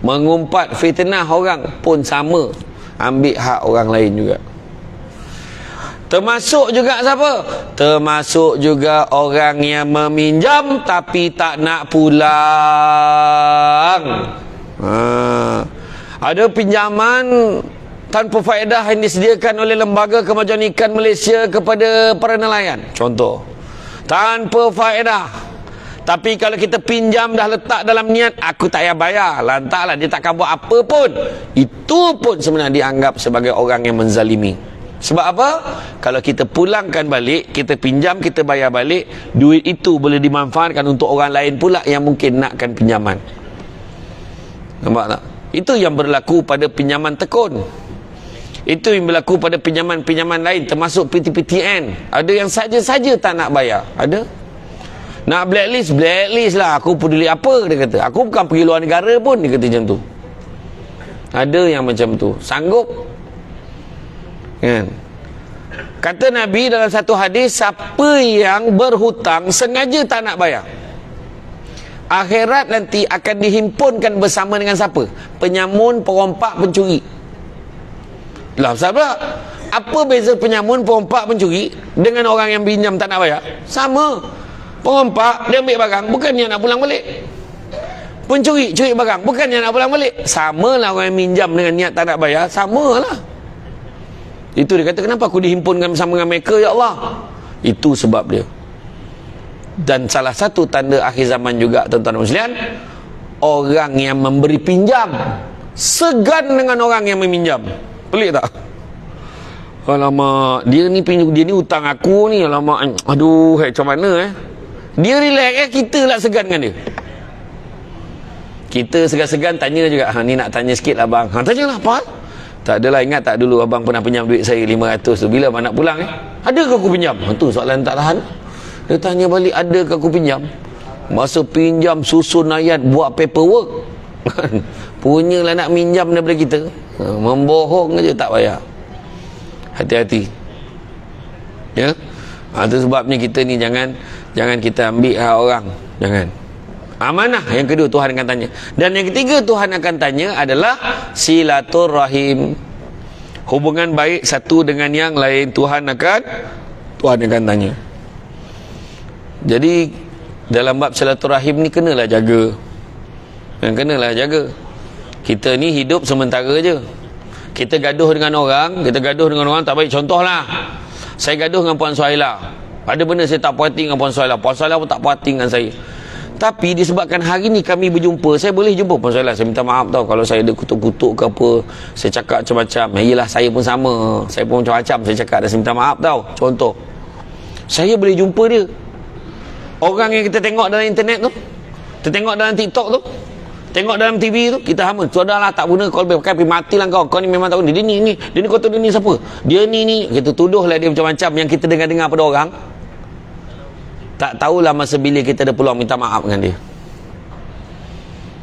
mengumpat fitnah orang pun sama, ambil hak orang lain juga. Termasuk juga siapa? Termasuk juga orang yang meminjam tapi tak nak pulang. Ada pinjaman tanpa faedah yang disediakan oleh Lembaga Kemajuan Ikan Malaysia kepada para nelayan, contoh, tanpa faedah. Tapi kalau kita pinjam dah letak dalam niat, aku tak payah bayar, lantaklah, dia takkan buat apa pun, itu pun sebenarnya dianggap sebagai orang yang menzalimi. Sebab apa? Kalau kita pulangkan balik, kita pinjam, kita bayar balik, duit itu boleh dimanfaatkan untuk orang lain pula yang mungkin nakkan pinjaman. Nampak tak? Itu yang berlaku pada pinjaman tekun. Itu yang berlaku pada pinjaman-pinjaman lain, termasuk PTPTN. Ada yang saja-saja tak nak bayar. Ada. Nak blacklist, blacklist lah. Aku peduli apa, dia kata. Aku bukan pergi luar negara pun, dia kata macam tu. Ada yang macam tu. Sanggup. Kan? Kata Nabi dalam satu hadis, siapa yang berhutang sengaja tak nak bayar, akhirat nanti akan dihimpunkan bersama dengan siapa? Penyamun, perompak, pencuri. Lah, sahabat, apa beza penyamun, perompak, pencuri dengan orang yang pinjam tak nak bayar? Sama. Perompak, dia ambil barang, bukannya nak pulang balik. Pencuri, curi barang, bukannya nak pulang balik. Sama lah orang yang minjam dengan niat tak nak bayar, sama lah. Itu dia kata, kenapa aku dihimpunkan bersama dengan mereka, ya Allah? Itu sebab dia. Dan salah satu tanda akhir zaman juga, tuan-tuan muslimin, orang yang memberi pinjam segan dengan orang yang meminjam. Pelik tak? Alamak, dia ni hutang aku ni, alamak, aduh, macam mana dia relax, kita lah segan dengan dia. Kita segan-segan tanya juga, ni nak tanya sikit lah bang. Tanyalah, apa? Tak adalah, ingat tak dulu abang pernah pinjam duit saya 500 tu, bila abang nak pulang adakah aku pinjam? Tu soalan tak tahan. Dia tanya balik, adakah aku pinjam? Masa pinjam susun ayat, buat paperwork. Punyalah nak minjam daripada kita, membohong aja tak bayar. Hati-hati, ya. Itu sebabnya kita ni jangan kita ambil hak orang, jangan. Amanah yang kedua Tuhan akan tanya. Dan yang ketiga Tuhan akan tanya adalah silaturahim, hubungan baik satu dengan yang lain. Tuhan akan tanya. Jadi dalam bab silaturahim ni kenalah jaga. Kenalah jaga. Kita ni hidup sementara je. Kita gaduh dengan orang tak baik. Contohlah, saya gaduh dengan Puan Suhaila. Ada benda saya tak puas hati dengan Puan Suhaila. Puan Suhaila pun tak puas hati dengan saya. Tapi disebabkan hari ni kami berjumpa, saya boleh jumpa Puan Suhaila. Saya minta maaf tau kalau saya ada kutuk-kutuk ke apa, saya cakap macam-macam. Yelah, saya pun sama, saya pun macam-macam saya cakap, dan saya minta maaf tau. Contoh, saya boleh jumpa dia. Orang yang kita tengok dalam internet tu, kita tengok dalam TikTok tu, tengok dalam TV tu, kita hama, sudahlah, tak guna call back, pakai matilah kau ni memang tak guna. Dia ni kau tahu dia ni siapa? Dia ni, kita tuduhlah dia macam-macam yang kita dengar-dengar pada orang. Tak tahulah masa bila kita ada peluang minta maaf dengan dia.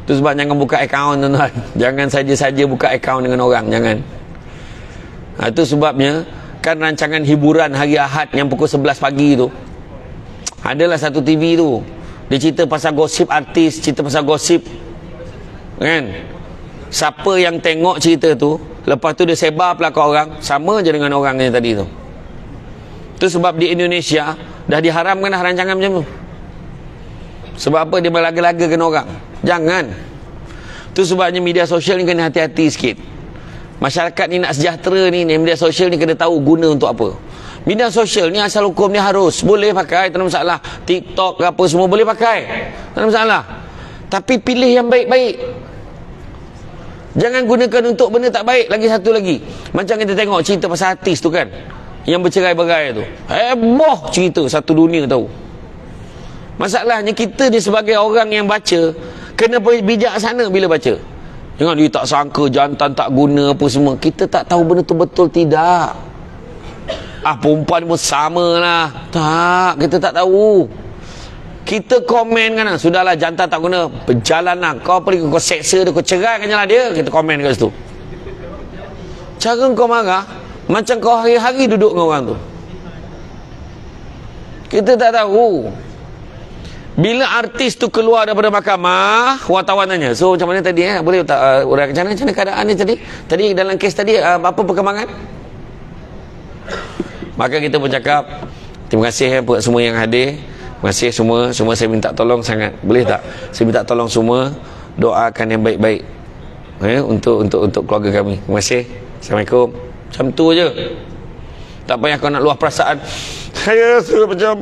Itu sebab jangan buka akaun, tuan-tuan. Jangan saja-saja buka akaun dengan orang, jangan. Itu sebabnya kan rancangan hiburan hari Ahad yang pukul 11 pagi tu, adalah satu TV tu, dia cerita pasal gosip artis, cerita pasal gosip, kan? Siapa yang tengok cerita tu, lepas tu dia sebar pelakon orang, sama je dengan orang yang tadi tu. Itu sebab di Indonesia dah diharamkan dah rancangan macam tu. Sebab apa? Dia berlaga-laga kena orang. Jangan. Tu sebabnya media sosial ni kena hati-hati sikit. Masyarakat ni nak sejahtera ni, media sosial ni kena tahu guna untuk apa. Media sosial ni asal hukum ni harus boleh pakai, tak ada masalah. TikTok ke apa semua boleh pakai, tak ada masalah. Tapi pilih yang baik-baik. Jangan gunakan untuk benda tak baik. Lagi satu lagi, macam kita tengok cerita pasal artis tu kan, yang bercerai-berai tu, heboh cerita, satu dunia tahu. Masalahnya kita ni sebagai orang yang baca kena bijaksana bila baca. Jangan dia tak sangka jantan tak guna apa semua. Kita tak tahu benda tu betul tidak. Perempuan pun sama lah. Tak, kita tak tahu. Kita komen kan, sudahlah jantan tak guna, berjalan lah. Kau pergi, kau seksa dia, kau ceraikan je lah dia. Kita komen kat situ. Cara kau marah macam kau hari-hari duduk dengan orang tu. Kita tak tahu. Bila artis tu keluar daripada mahkamah, wartawan tanya, so macam mana tadi boleh tak macam mana keadaan ni tadi? Tadi dalam kes tadi apa perkembangan? Maka kita pun cakap, terima kasih buat semua yang hadir. Terima kasih semua saya minta tolong sangat. Boleh tak saya minta tolong semua doakan yang baik-baik untuk keluarga kami. Terima kasih. Assalamualaikum. Macam tu je. Tak payah kau nak luah perasaan. Saya sudah macam,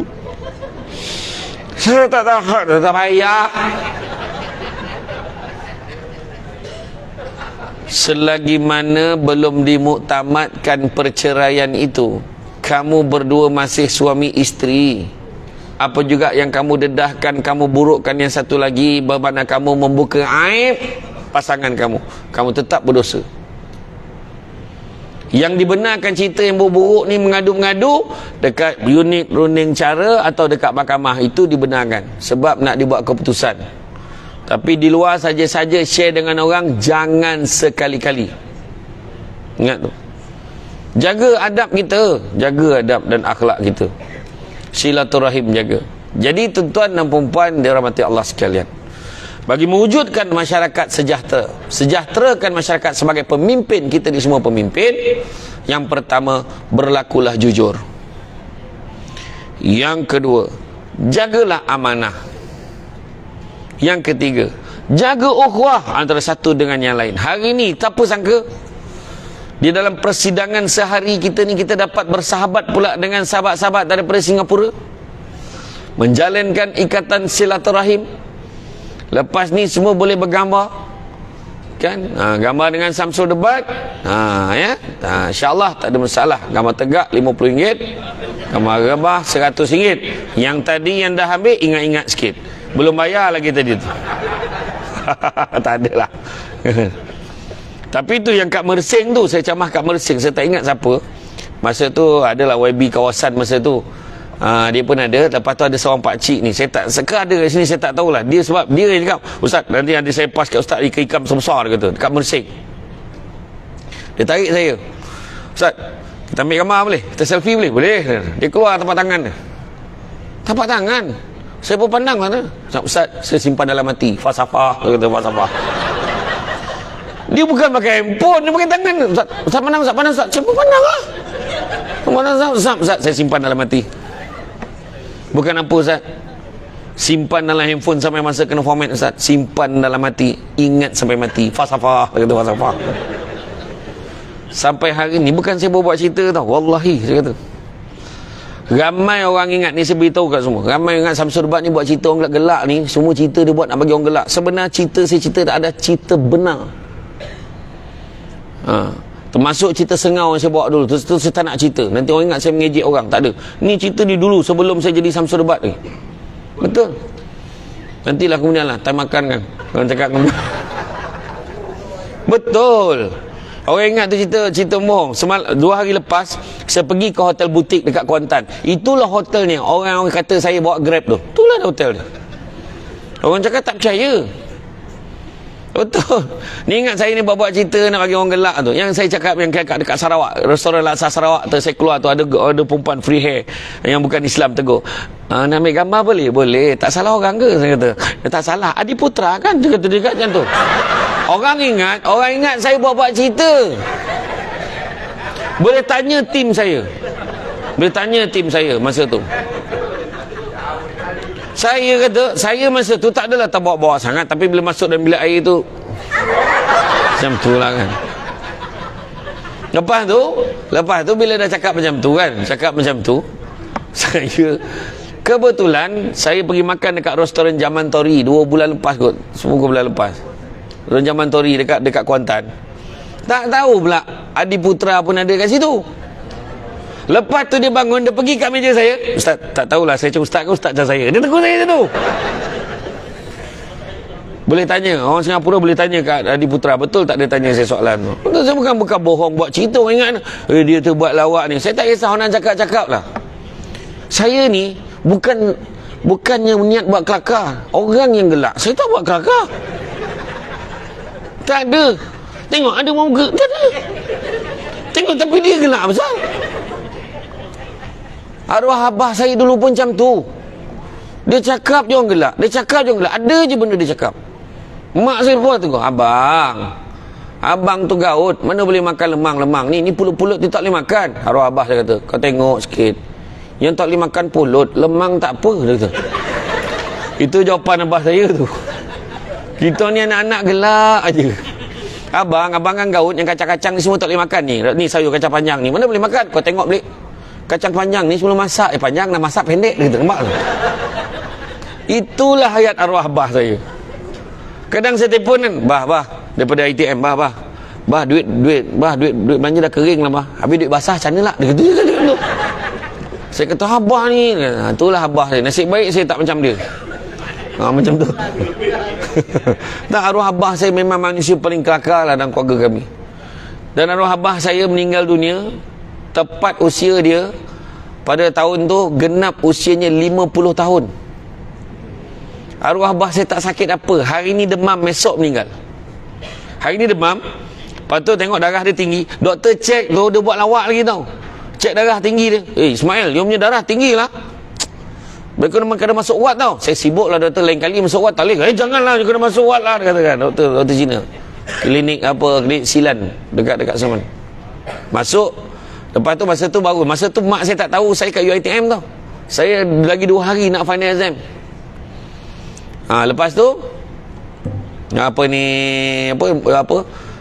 saya tak tahan. Tak payah. Selagi mana belum dimuktamadkan perceraian itu, kamu berdua masih suami isteri. Apa juga yang kamu dedahkan, kamu burukkan yang satu lagi, bermakna kamu membuka aib pasangan kamu. Kamu tetap berdosa. Yang dibenarkan cerita yang buruk-buruk ni, mengadu-mengadu dekat unit runding cara atau dekat mahkamah, itu dibenarkan sebab nak dibuat keputusan. Tapi di luar saja-saja share dengan orang, jangan sekali-kali. Ingat tu. Jaga adab kita, jaga adab dan akhlak kita. Silaturahim jaga. Jadi tuan-tuan dan puan-puan dirahmati Allah sekalian, bagi mewujudkan masyarakat sejahtera, sejahterakan masyarakat sebagai pemimpin, kita di semua pemimpin, yang pertama, berlakulah jujur. Yang kedua, jagalah amanah. Yang ketiga, jaga ukhuwah antara satu dengan yang lain. Hari ni tak apa sangka, di dalam persidangan sehari kita ni, kita dapat bersahabat pula dengan sahabat-sahabat daripada Singapura, menjalinkan ikatan silaturahim. Lepas ni semua boleh bergambar kan, gambar dengan Samsul Debat, ya, insyaAllah tak ada masalah. Gambar tegak RM50, gambar rebah RM100. Yang tadi yang dah ambil, ingat-ingat sikit, belum bayar lagi tadi tu. Tak adalah. Tapi tu yang kat Mersing tu, saya camah kat Mersing, saya tak ingat siapa. Masa tu adalah YB kawasan masa tu. Dia pun ada. Lepas tu ada seorang pakcik ni, saya tak seka ada kat sini, saya tak tahulah. Dia sebab dia cakap, Ustaz, nanti saya pas kat Ustaz ikan besar, dia kata, dekat Mersing. Dia tarik saya, Ustaz, kita ambil gambar boleh? Kita selfie boleh? Boleh. Dia keluar tapak tangan dia. Tapak tangan. Saya pun pandang sana. Ustaz, saya simpan dalam hati. Falsafah, dia kata, falsafah. Dia bukan pakai handphone, dia pakai tangan. Ustaz pandang, Ustaz pandang, Ustaz. Saya pun pandang lah. Ustaz, saya simpan dalam hati. Bukan apa, Ustaz, simpan dalam handphone sampai masa kena format, Ustaz. Simpan dalam hati, ingat sampai mati. Falsafah, dia kata, falsafah. Sampai hari ni, bukan saya buat cerita tau, wallahi, saya kata, ramai orang ingat ni, saya beritahu kat semua, ramai ingat Samsul Debat ni buat cerita orang gelak ni, semua cerita dia buat nak bagi orang gelak. Sebenarnya cerita saya cerita tak ada cerita benar. Termasuk cerita Sengau yang saya bawa dulu tu saya tak nak cerita, nanti orang ingat saya mengejek orang. Tak ada, ni cerita ni dulu sebelum saya jadi Samsul Debat ni. Betul. Nantilah kemudian lah time makan kan, orang cakap kemudian. Betul. Orang ingat tu cerita bohong. 2 hari lepas saya pergi ke hotel butik dekat Kuantan. Itulah hotelnya. Orang kata saya bawa Grab tu, itulah hotel dia. Orang cakap tak percaya. Betul. Ni ingat saya ni buat cerita nak bagi orang gelak tu. Yang saya cakap yang dekat Sarawak, restoran Laksa Sarawak tu, saya keluar tu ada perempuan free hair yang bukan Islam tegur. Nak ambil gambar boleh? Boleh. Tak salah orang ke? Saya kata. Tak salah. Adiputra kan? Dia kata dekat macam tu. Orang ingat saya buat cerita. Boleh tanya tim saya. Boleh tanya tim saya masa tu. Saya kata, saya masa tu tak adalah terbawa-bawa sangat, tapi bila masuk dalam bilik air tu macam tu lah kan. Lepas tu bila dah cakap macam tu kan, saya kebetulan saya pergi makan dekat restoran Zaman Tori 2 bulan lepas kot, semoga bulan lepas. Restoran Zaman Tori dekat Kuantan. Tak tahu pula Adi Putra pun ada kat situ. Lepas tu dia bangun, dia pergi kat meja saya. Ustaz, tak tahulah saya cakap ustaz ke ustaz macam saya. Dia tegur saya tu. Boleh tanya, orang Singapura boleh tanya kat Adi Putra, betul tak dia tanya saya soalan tu. Betul, saya bukan bohong, buat cerita orang ingat dia tu buat lawak ni. Saya tak kisah orang cakap-cakap lah. Saya ni bukannya niat buat kelakar. Orang yang gelak, saya tak buat kelakar. Tak ada. Tengok ada muka, tak ada. Tengok tapi dia gelak besar. Arwah abah saya dulu pun macam tu. Dia cakap je orang gelak. Ada je benda dia cakap. Mak saya pun tu, abang tu gaut, mana boleh makan lemang-lemang ni pulut-pulut dia tak boleh makan. Arwah abah saya kata, kau tengok sikit, yang tak boleh makan pulut, lemang tak apa, dia kata. Itu jawapan abah saya tu. Kita ni anak-anak gelak aja. Abang kan gaut, yang kacang-kacang ni semua tak boleh makan ni. Ni sayur kacang panjang ni, mana boleh makan? Kau tengok balik. Kacang panjang ni sebelum masak panjang, nak masak pendek, dia kata. Nampak tu? Itulah hayat arwah abah saya. Kadang saya telefon kan, bah daripada ITM, bah duit belanja dah kering lah bah. Habis duit basah macam mana lah, dia kata tu. Saya kata abah ni, itulah abah saya. Nasib baik saya tak macam dia. Macam tu. Tak, arwah abah saya memang manusia paling kelakar lah dalam keluarga kami. Dan arwah abah saya meninggal dunia tepat usia dia pada tahun tu genap usianya 50 tahun. Arwah abah saya tak sakit apa. Hari ni demam, esok meninggal. Hari ni demam, lepas tu tengok darah dia tinggi. Doktor cek tu, dia buat lawak lagi tau. Cek darah tinggi dia. Ismail, dia punya darah tinggi lah. Dia kena masuk wad tau. Saya sibuk lah doktor, lain kali masuk wad tak boleh. Janganlah, dia kena masuk wad lah, dia katakan. Doktor Cina. Klinik Silan dekat Saman. Masuk. Lepas tu masa tu baru. Masa tu mak saya tak tahu saya kat UiTM tau. Saya lagi 2 hari nak final exam. Lepas tu apa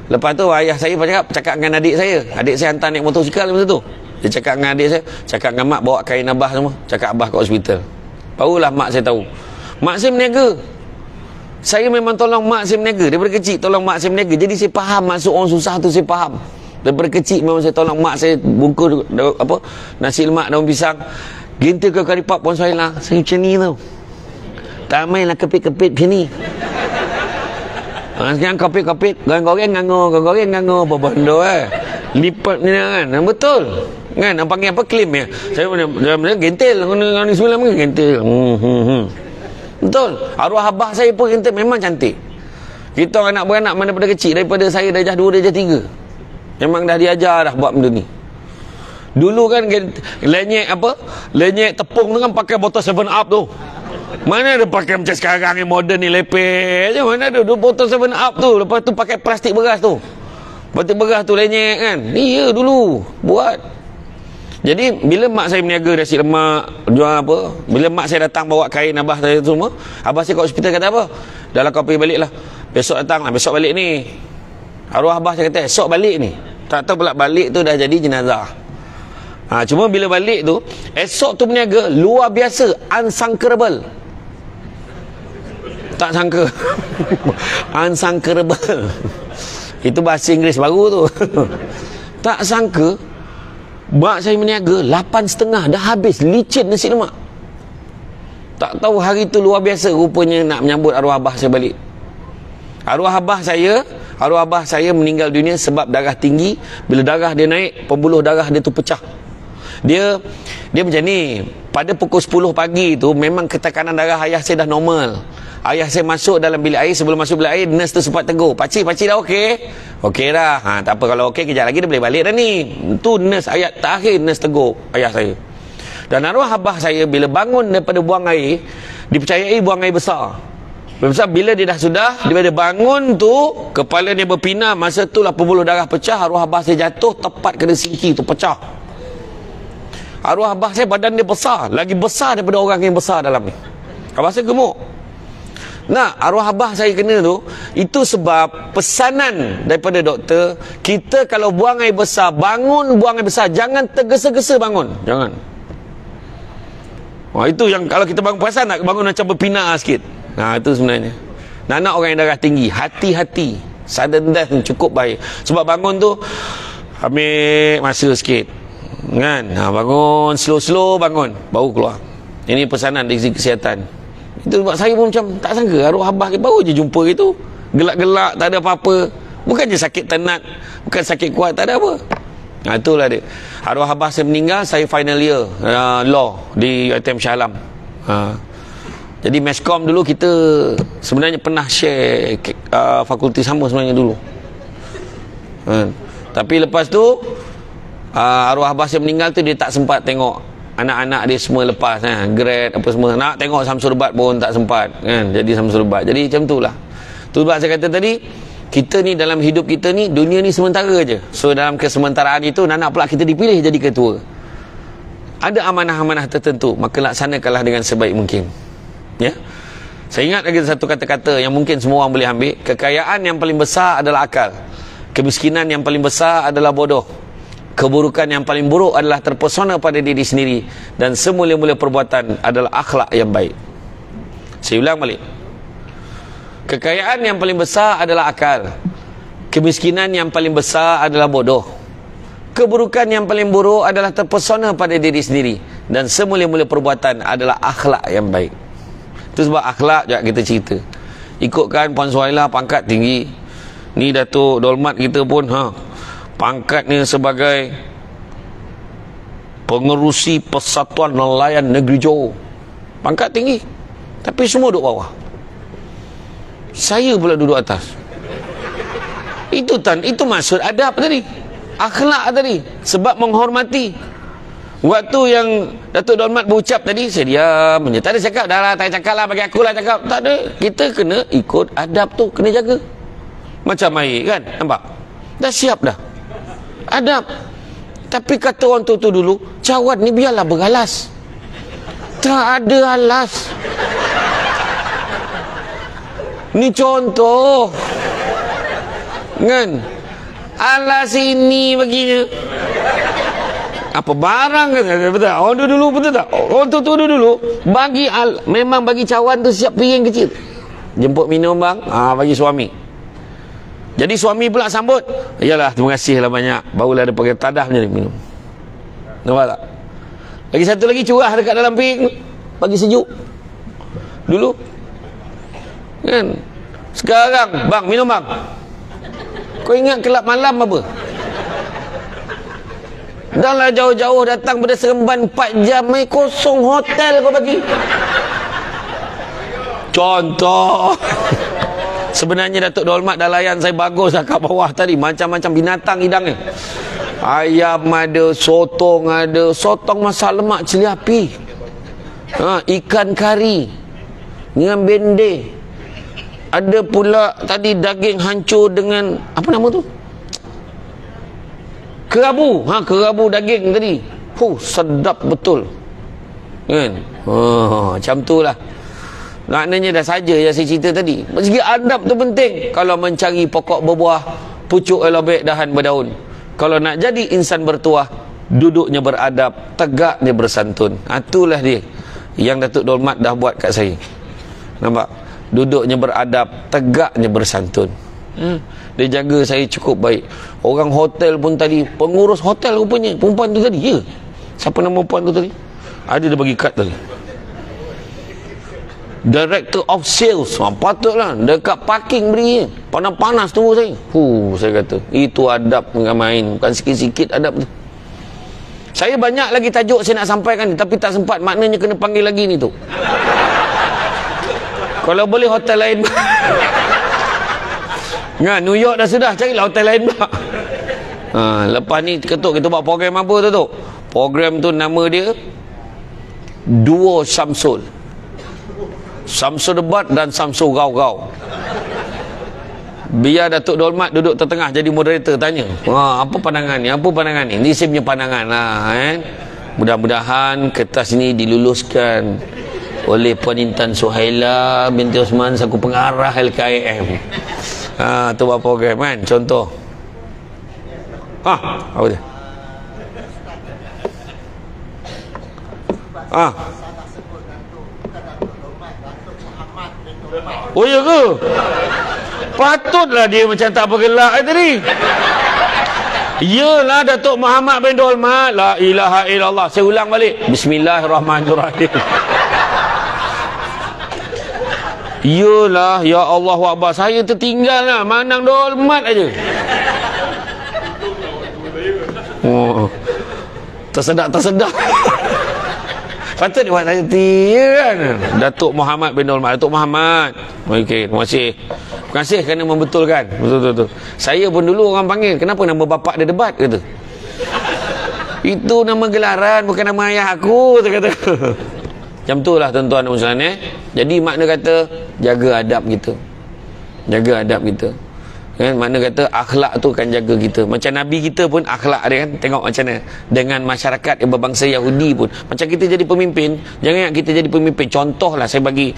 lepas tu ayah saya cakap dengan adik saya. Adik saya hantar naik motosikal masa tu. Dia cakap dengan adik saya, cakap dengan mak bawa kain abah semua. Cakap abah kat hospital. Barulah mak saya tahu. Mak saya berniaga. Saya memang tolong mak saya berniaga. Daripada kecil tolong mak saya berniaga. Jadi saya faham maksud orang susah tu, saya faham. Daripada kecil memang saya tolong mak saya bungkus nasi lemak daun pisang. Ginta ke kari pap pun saya lah. Saya macam ni tau. Tak mainlah kepit-kepit macam ni. Sekarang kepit-kepit, goreng nganggur apa benda lipat ni kan. Betul kan, nak panggil apa, claim ya. Saya gentil ni sembilan pun gentil. Betul. Arwah abah saya pun gentil, memang cantik. Kita anak beranak mana pada kecil, daripada saya darjah 2 darjah 3 memang dah diajar dah buat benda ni. Dulu kan lenyek tepung tu kan pakai botol 7up tu. Mana ada pakai macam sekarang ni moden ni lepeh je. Mana ada botol 7up tu. Lepas tu pakai plastik beras tu. Plastik beras tu lenyek kan. Iya dulu buat. Jadi bila mak saya berniaga nasi lemak, jual apa, bila mak saya datang bawa kain abah saya tu semua, abah saya kat hospital kata apa? Dah lah kau pergi balik lah. Besok datang lah, besok balik ni. Arwah abah saya kata esok balik ni. Tak tahu pula balik tu dah jadi jenazah. Cuma bila balik tu, esok tu berniaga luar biasa, unsangkerable. Tak sangka. Unsangkerable. Itu bahasa Inggeris baru tu. Tak sangka mak saya berniaga 8.30 dah habis licin nasi lemak. Tak tahu hari tu luar biasa rupanya nak menyambut arwah abah saya balik. Arwah abah saya meninggal dunia sebab darah tinggi. Bila darah dia naik, pembuluh darah dia tu pecah. Dia macam ni. Pada pukul 10 pagi tu memang ketekanan darah ayah saya dah normal. Ayah saya masuk dalam bilik air. Sebelum masuk bilik air, nurse tu sempat tegur, Pakcik dah okey? Okey dah. Tak apa, kalau okey kejap lagi dia boleh balik dah ni. Tu nurse ayat terakhir, nurse tegur ayah saya. Dan arwah abah saya bila bangun daripada buang air, dipercayai buang air besar. Bila dia bila dia bangun tu, kepala dia berpinah. Masa tu lah pembuluh darah pecah. Arwah abah saya jatuh tepat kena sinki tu, pecah. Arwah abah saya badan dia besar, lagi besar daripada orang yang besar dalam ni. Abah saya gemuk. Nah, arwah abah saya kena tu, itu sebab pesanan daripada doktor, kita kalau buang air besar, bangun buang air besar, jangan tergesa-gesa bangun. Jangan. Wah, itu yang kalau kita bangun, perasan nak bangun macam berpinah sikit. Nah, itu sebenarnya. Nak orang yang darah tinggi, hati-hati. Sudden death cukup baik. Sebab bangun tu ambil masa sikit. Kan? Bangun slow-slow bangun, baru keluar. Ini pesanan dari segi kesihatan. Itu sebab saya pun macam tak sangka arwah abah baru je jumpa gitu. Gelak-gelak, tak ada apa-apa. Bukan je sakit tenat, bukan sakit kuat, tak ada apa. Itulah dia. Arwah abah saya meninggal, saya final year law di UiTM Shah Alam. Jadi Meskom dulu kita sebenarnya pernah share fakulti sama sebenarnya dulu. Tapi lepas tu arwah abah saya meninggal tu, dia tak sempat tengok anak-anak dia semua lepas grad apa semua. Nak tengok Samsul Bat pun tak sempat kan. Jadi Samsul Bat. Jadi macam itulah. Tu sebab saya kata tadi, kita ni dalam hidup kita ni, dunia ni sementara je. So dalam kesementaraan itu, nak pula kita dipilih jadi ketua. Ada amanah-amanah tertentu, maka laksanakanlah dengan sebaik mungkin. Ya. Saya ingat lagi satu kata-kata yang mungkin semua orang boleh ambil. Kekayaan yang paling besar adalah akal. Kemiskinan yang paling besar adalah bodoh. Keburukan yang paling buruk adalah terpesona pada diri sendiri. Dan semula-mula perbuatan adalah akhlak yang baik. Saya ulang balik. Kekayaan yang paling besar adalah akal. Kemiskinan yang paling besar adalah bodoh. Keburukan yang paling buruk adalah terpesona pada diri sendiri. Dan semula-mula perbuatan adalah akhlak yang baik. Itu sebab akhlak juga kita cerita. Ikutkan Puan Suhailah pangkat tinggi. Ni Datuk Dolmat kita pun pangkatnya sebagai pengerusi Persatuan Nelayan Negeri Johor. Pangkat tinggi. Tapi semua duduk bawah. Saya pula duduk atas. Itu maksud adab tadi. Akhlak tadi. Sebab menghormati. Waktu yang Datuk Dolmat berucap tadi, saya diam je. Tak ada cakap, dah lah, tak cakap lah, bagi aku lah cakap. Tak ada. Kita kena ikut adab tu. Kena jaga. Macam air kan. Nampak? Dah siap dah. Adab. Tapi kata orang tu dulu, cawan ni biarlah beralas. Tak ada alas. Ni contoh. Kan? Alas ini baginya. Apa barang kata? Betul? Orang tu dulu betul tak? Orang tu dulu memang bagi cawan tu siap piring kecil. Jemput minum bang, bagi suami. Jadi suami pula sambut. Yalah, terima kasih lah banyak. Barulah ada pakai tadah macam ni minum. Nampak tak? Lagi satu lagi curah dekat dalam piring. Bagi sejuk. Dulu. Kan? Sekarang, bang, minum bang. Kau ingat kelab malam apa? Dah lah jauh-jauh datang pada Seremban 4 jam. Mai kosong hotel kau bagi. Contoh. Sebenarnya Datuk Dolmat dah layan saya bagus dah kat bawah tadi. Macam-macam binatang hidangnya. Ayam ada, sotong ada. Sotong masak lemak cili api. Ikan kari dengan bende. Ada pula tadi daging hancur dengan apa nama tu? Kerabu. Kerabu daging tadi. Sedap betul. Kan? Macam tu lah. Maknanya dah saja yang saya cerita tadi. Segi adab tu penting. Kalau mencari pokok berbuah, pucuk elobek dahan berdaun. Kalau nak jadi insan bertuah, duduknya beradab, tegaknya bersantun. Itulah dia yang Datuk Dolmat dah buat kat saya. Nampak? Duduknya beradab, tegaknya bersantun. Dia jaga saya cukup baik. Orang hotel pun tadi, pengurus hotel rupanya, perempuan tu tadi. Ya. Siapa nama perempuan tu tadi? Ada dia bagi kad tadi. Director of Sales. Patutlah dekat parking beri. Panas-panas tunggu saya. Saya kata itu adab dengan main. Bukan sikit-sikit adab tu. Saya banyak lagi tajuk saya nak sampaikan, tapi tak sempat. Maknanya kena panggil lagi ni tu. Kalau boleh hotel lain. New York dah sudah, carilah hotel lain pula. Lepas ni ketuk kita buat program apa tu? Program tu nama dia Duo Samsul. Samsul Debat dan Samsul Gau-Gau. Biar Datuk Dolmat duduk tertengah jadi moderator, tanya apa pandangan ni, apa pandangan ni. Ni saya punya pandangan lah. Mudah-mudahan kertas ni diluluskan oleh Puan Intan Suhaila binti Osman selaku pengarah LKIM. Tu buat program kan, contoh. Apa dia? Oh ya ke? Patutlah dia macam tak bergelak tadi. Iyalah Datuk Muhammad bin Dolmat. La ilaha illallah. Saya ulang balik. Bismillahirrahmanirrahim. Iyalah, ya Allahu Akbar. Saya tertinggal lah. Manang Dolmat aja. Tersedak. Patut dia buat saya kan. Datuk Muhammad bin Dolmat. Datuk Muhammad. Okey, terima kasih. Terima kasih kerana membetulkan. Betul. Saya pun dulu orang panggil, kenapa nama bapak dia debat kata. Itu nama gelaran, bukan nama ayah aku, dia kata. Macam itulah tuan-tuan dan puan-puan Jadi makna kata jaga adab kita. Jaga adab kita. Kan, makna kata akhlak tu kan jaga kita. Macam Nabi kita pun akhlak dia kan. Tengok macam mana dengan masyarakat yang berbangsa Yahudi pun. Macam kita jadi pemimpin, jangan ingat kita jadi pemimpin. Contohlah, saya bagi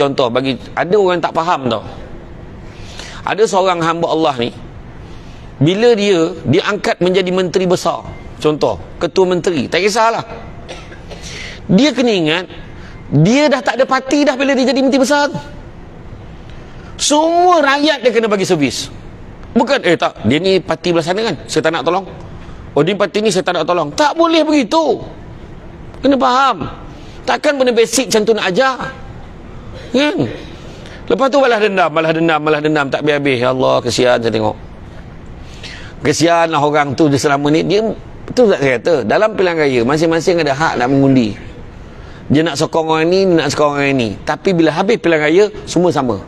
contoh. Ada orang tak faham tau. Ada seorang hamba Allah ni, bila dia diangkat menjadi menteri besar, contoh ketua menteri, tak kisahlah, dia kena ingat dia dah tak ada parti dah bila dia jadi menteri besar. Semua rakyat dia kena bagi servis. Bukan tak, dia ni parti belah sana kan, saya tak nak tolong. Oh, dia parti ni saya tak nak tolong. Tak boleh begitu. Kena faham. Takkan benda basic macam tu nak ajar kan. Lepas tu balas dendam, tak habis-habis. Ya Allah, kesian saya tengok. Kesian lah orang tu dia selama ni. Dia, betul tak saya kata, dalam pilihan raya masing-masing ada hak nak mengundi. Dia nak sokong orang ni, nak sokong orang ni. Tapi bila habis pilihan raya, semua sama.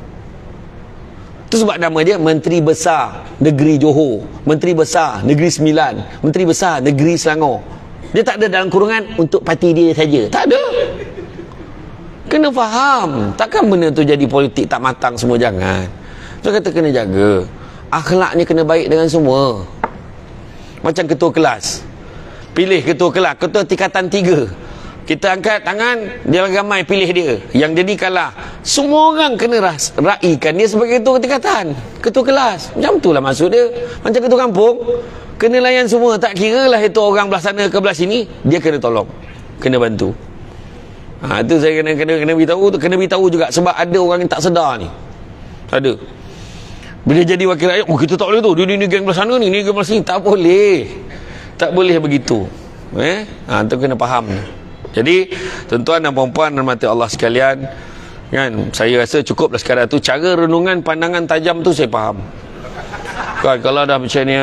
Itu sebab nama dia Menteri Besar Negeri Johor, Menteri Besar Negeri Sembilan, Menteri Besar Negeri Selangor. Dia tak ada dalam kurungan untuk parti dia saja. Tak ada. Kena faham. Takkan benda tu jadi politik tak matang semua, jangan. Tu kata kena jaga. Akhlaknya kena baik dengan semua. Macam ketua kelas. Pilih ketua kelas, ketua tingkatan 3. Kita angkat tangan, dia ramai pilih dia. Yang jadi kalah. Semua orang kena raikan dia sebagai ketua tingkatan, ketua kelas. Macam itulah maksud dia. Macam ketua kampung, kena layan semua. Tak kira lah itu orang belah sana ke belah sini, dia kena tolong, kena bantu. Itu saya kena beritahu tu, kena beritahu juga sebab ada orang yang tak sedar ni. Ada. Bila jadi wakil rakyat, kita tak boleh tu. Dia ni geng belah sana ni geng belah sini. Tak boleh. Tak boleh begitu. Tu kena faham. Jadi, tuan-tuan dan puan-puan rahmati Allah sekalian, kan, saya rasa cukuplah sekadar tu. Cara renungan pandangan tajam tu saya faham. Kan, kalau dah macam ni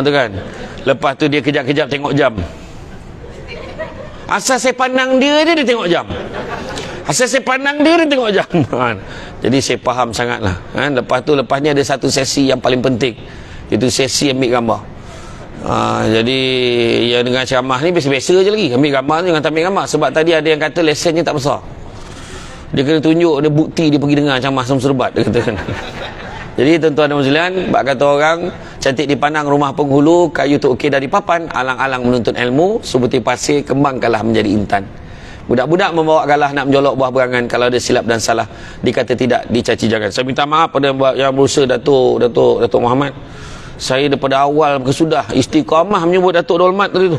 tu kan. Lepas tu dia kejap-kejap tengok jam. Asal saya pandang dia tengok jam. Asal saya pandang dia tengok jam. Jadi saya faham sangatlah. Lepas ni ada satu sesi yang paling penting. Itu sesi ambil gambar. Jadi yang dengan ceramah ni biasa-biasa je lagi. Ambil gambar tu jangan tak ambil gambar. Sebab tadi ada yang kata lesennya tak besar. Dia kena tunjuk ada bukti dia pergi dengar ceramah Samsul Serbat, dia kata. Jadi tuan-tuan dan puan-puan, bak kata orang, cantik dipandang rumah penghulu, kayu tu okey dari papan, alang-alang menuntut ilmu, sebutir pasir kembangkanlah menjadi intan. Budak-budak membawa galah nak menjolok buah berangan, kalau ada silap dan salah dikata tidak, dicaci jangan. Saya minta maaf pada yang berusaha Datuk Muhammad. Saya daripada awal ke sudah istiqamah menyebut Datuk Dolmat tadi tu.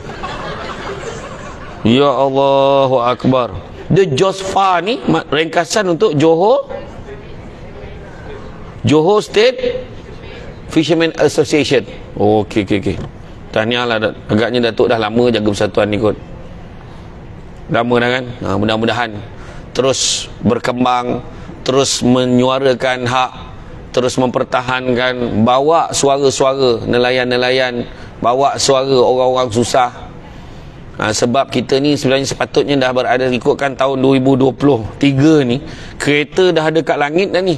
Ya Allahu Akbar. The JOSFA ni ringkasan untuk Johor State Fishermen Association. Okey. Tahniah lah. Agaknya Datuk dah lama jaga persatuan ni kot. Lama dah kan. Mudah-mudahan terus berkembang, terus menyuarakan hak, terus mempertahankan, bawa suara-suara nelayan-nelayan, bawa suara orang-orang susah. Sebab kita ni sebenarnya sepatutnya dah berada, ikutkan tahun 2023 ni, kereta dah ada kat langit dah ni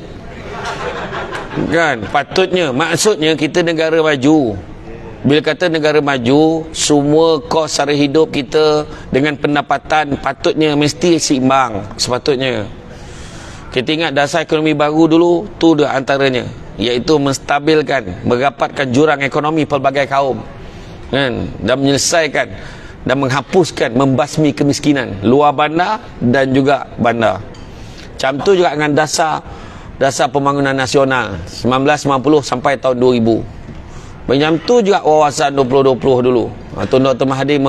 kan. Patutnya, maksudnya kita negara maju. Bila kata negara maju, semua kos sara hidup kita dengan pendapatan patutnya mesti seimbang. Sepatutnya kita ingat dasar ekonomi baru dulu tu dah antaranya, iaitu menstabilkan, merapatkan jurang ekonomi pelbagai kaum kan, dan menyelesaikan dan menghapuskan, membasmi kemiskinan luar bandar dan juga bandar. Macam tu juga dengan dasar pembangunan nasional 1990 sampai tahun 2000. Macam tu juga wawasan 2020 dulu. Tun Dr. Mahathir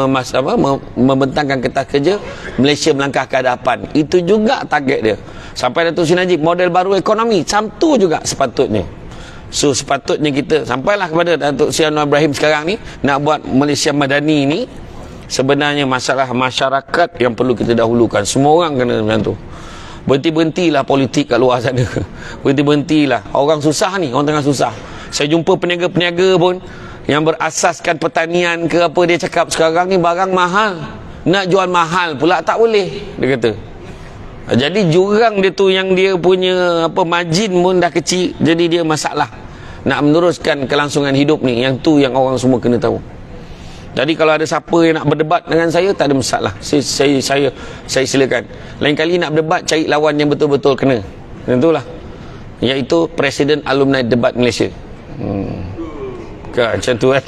membentangkan kertas kerja Malaysia melangkah ke hadapan. Itu juga target dia. Sampai Datuk Seri Najib model baru ekonomi. Macam tu juga sepatutnya. So sepatutnya kita sampailah kepada Datuk Seri Anwar Ibrahim sekarang ni nak buat Malaysia Madani ni. Sebenarnya masalah masyarakat yang perlu kita dahulukan. Semua orang kena macam tu. Berhenti-berhentilah politik kat luar sana. Berhenti-berhentilah. Orang susah ni, orang tengah susah. Saya jumpa peniaga-peniaga pun yang berasaskan pertanian ke apa, dia cakap sekarang ni barang mahal, nak jual mahal pula tak boleh, dia kata. Jadi jurang dia tu yang dia punya margin pun dah kecil, jadi dia masalah nak meneruskan kelangsungan hidup ni. Yang tu yang orang semua kena tahu. Jadi kalau ada siapa yang nak berdebat dengan saya, tak ada masalah. Saya silakan. Lain kali nak berdebat, cari lawan yang betul-betul kena. Tentulah. Iaitu Presiden Alumni Debat Malaysia. Macam tu kan.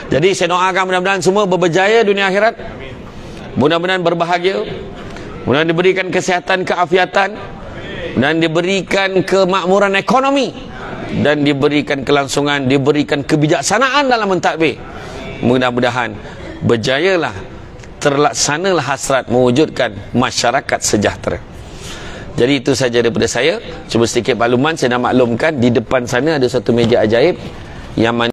Jadi saya doakan mudah-mudahan semua berjaya dunia akhirat. Mudah-mudahan berbahagia. Mudah-mudahan diberikan kesihatan, keafiatan, dan diberikan kemakmuran ekonomi, dan diberikan kelangsungan, diberikan kebijaksanaan dalam mentadbir. Mudah-mudahan berjayalah, terlaksanalah hasrat mewujudkan masyarakat sejahtera. Jadi itu saja daripada saya. Cuma sedikit makluman, saya nak maklumkan di depan sana ada satu meja ajaib yang mana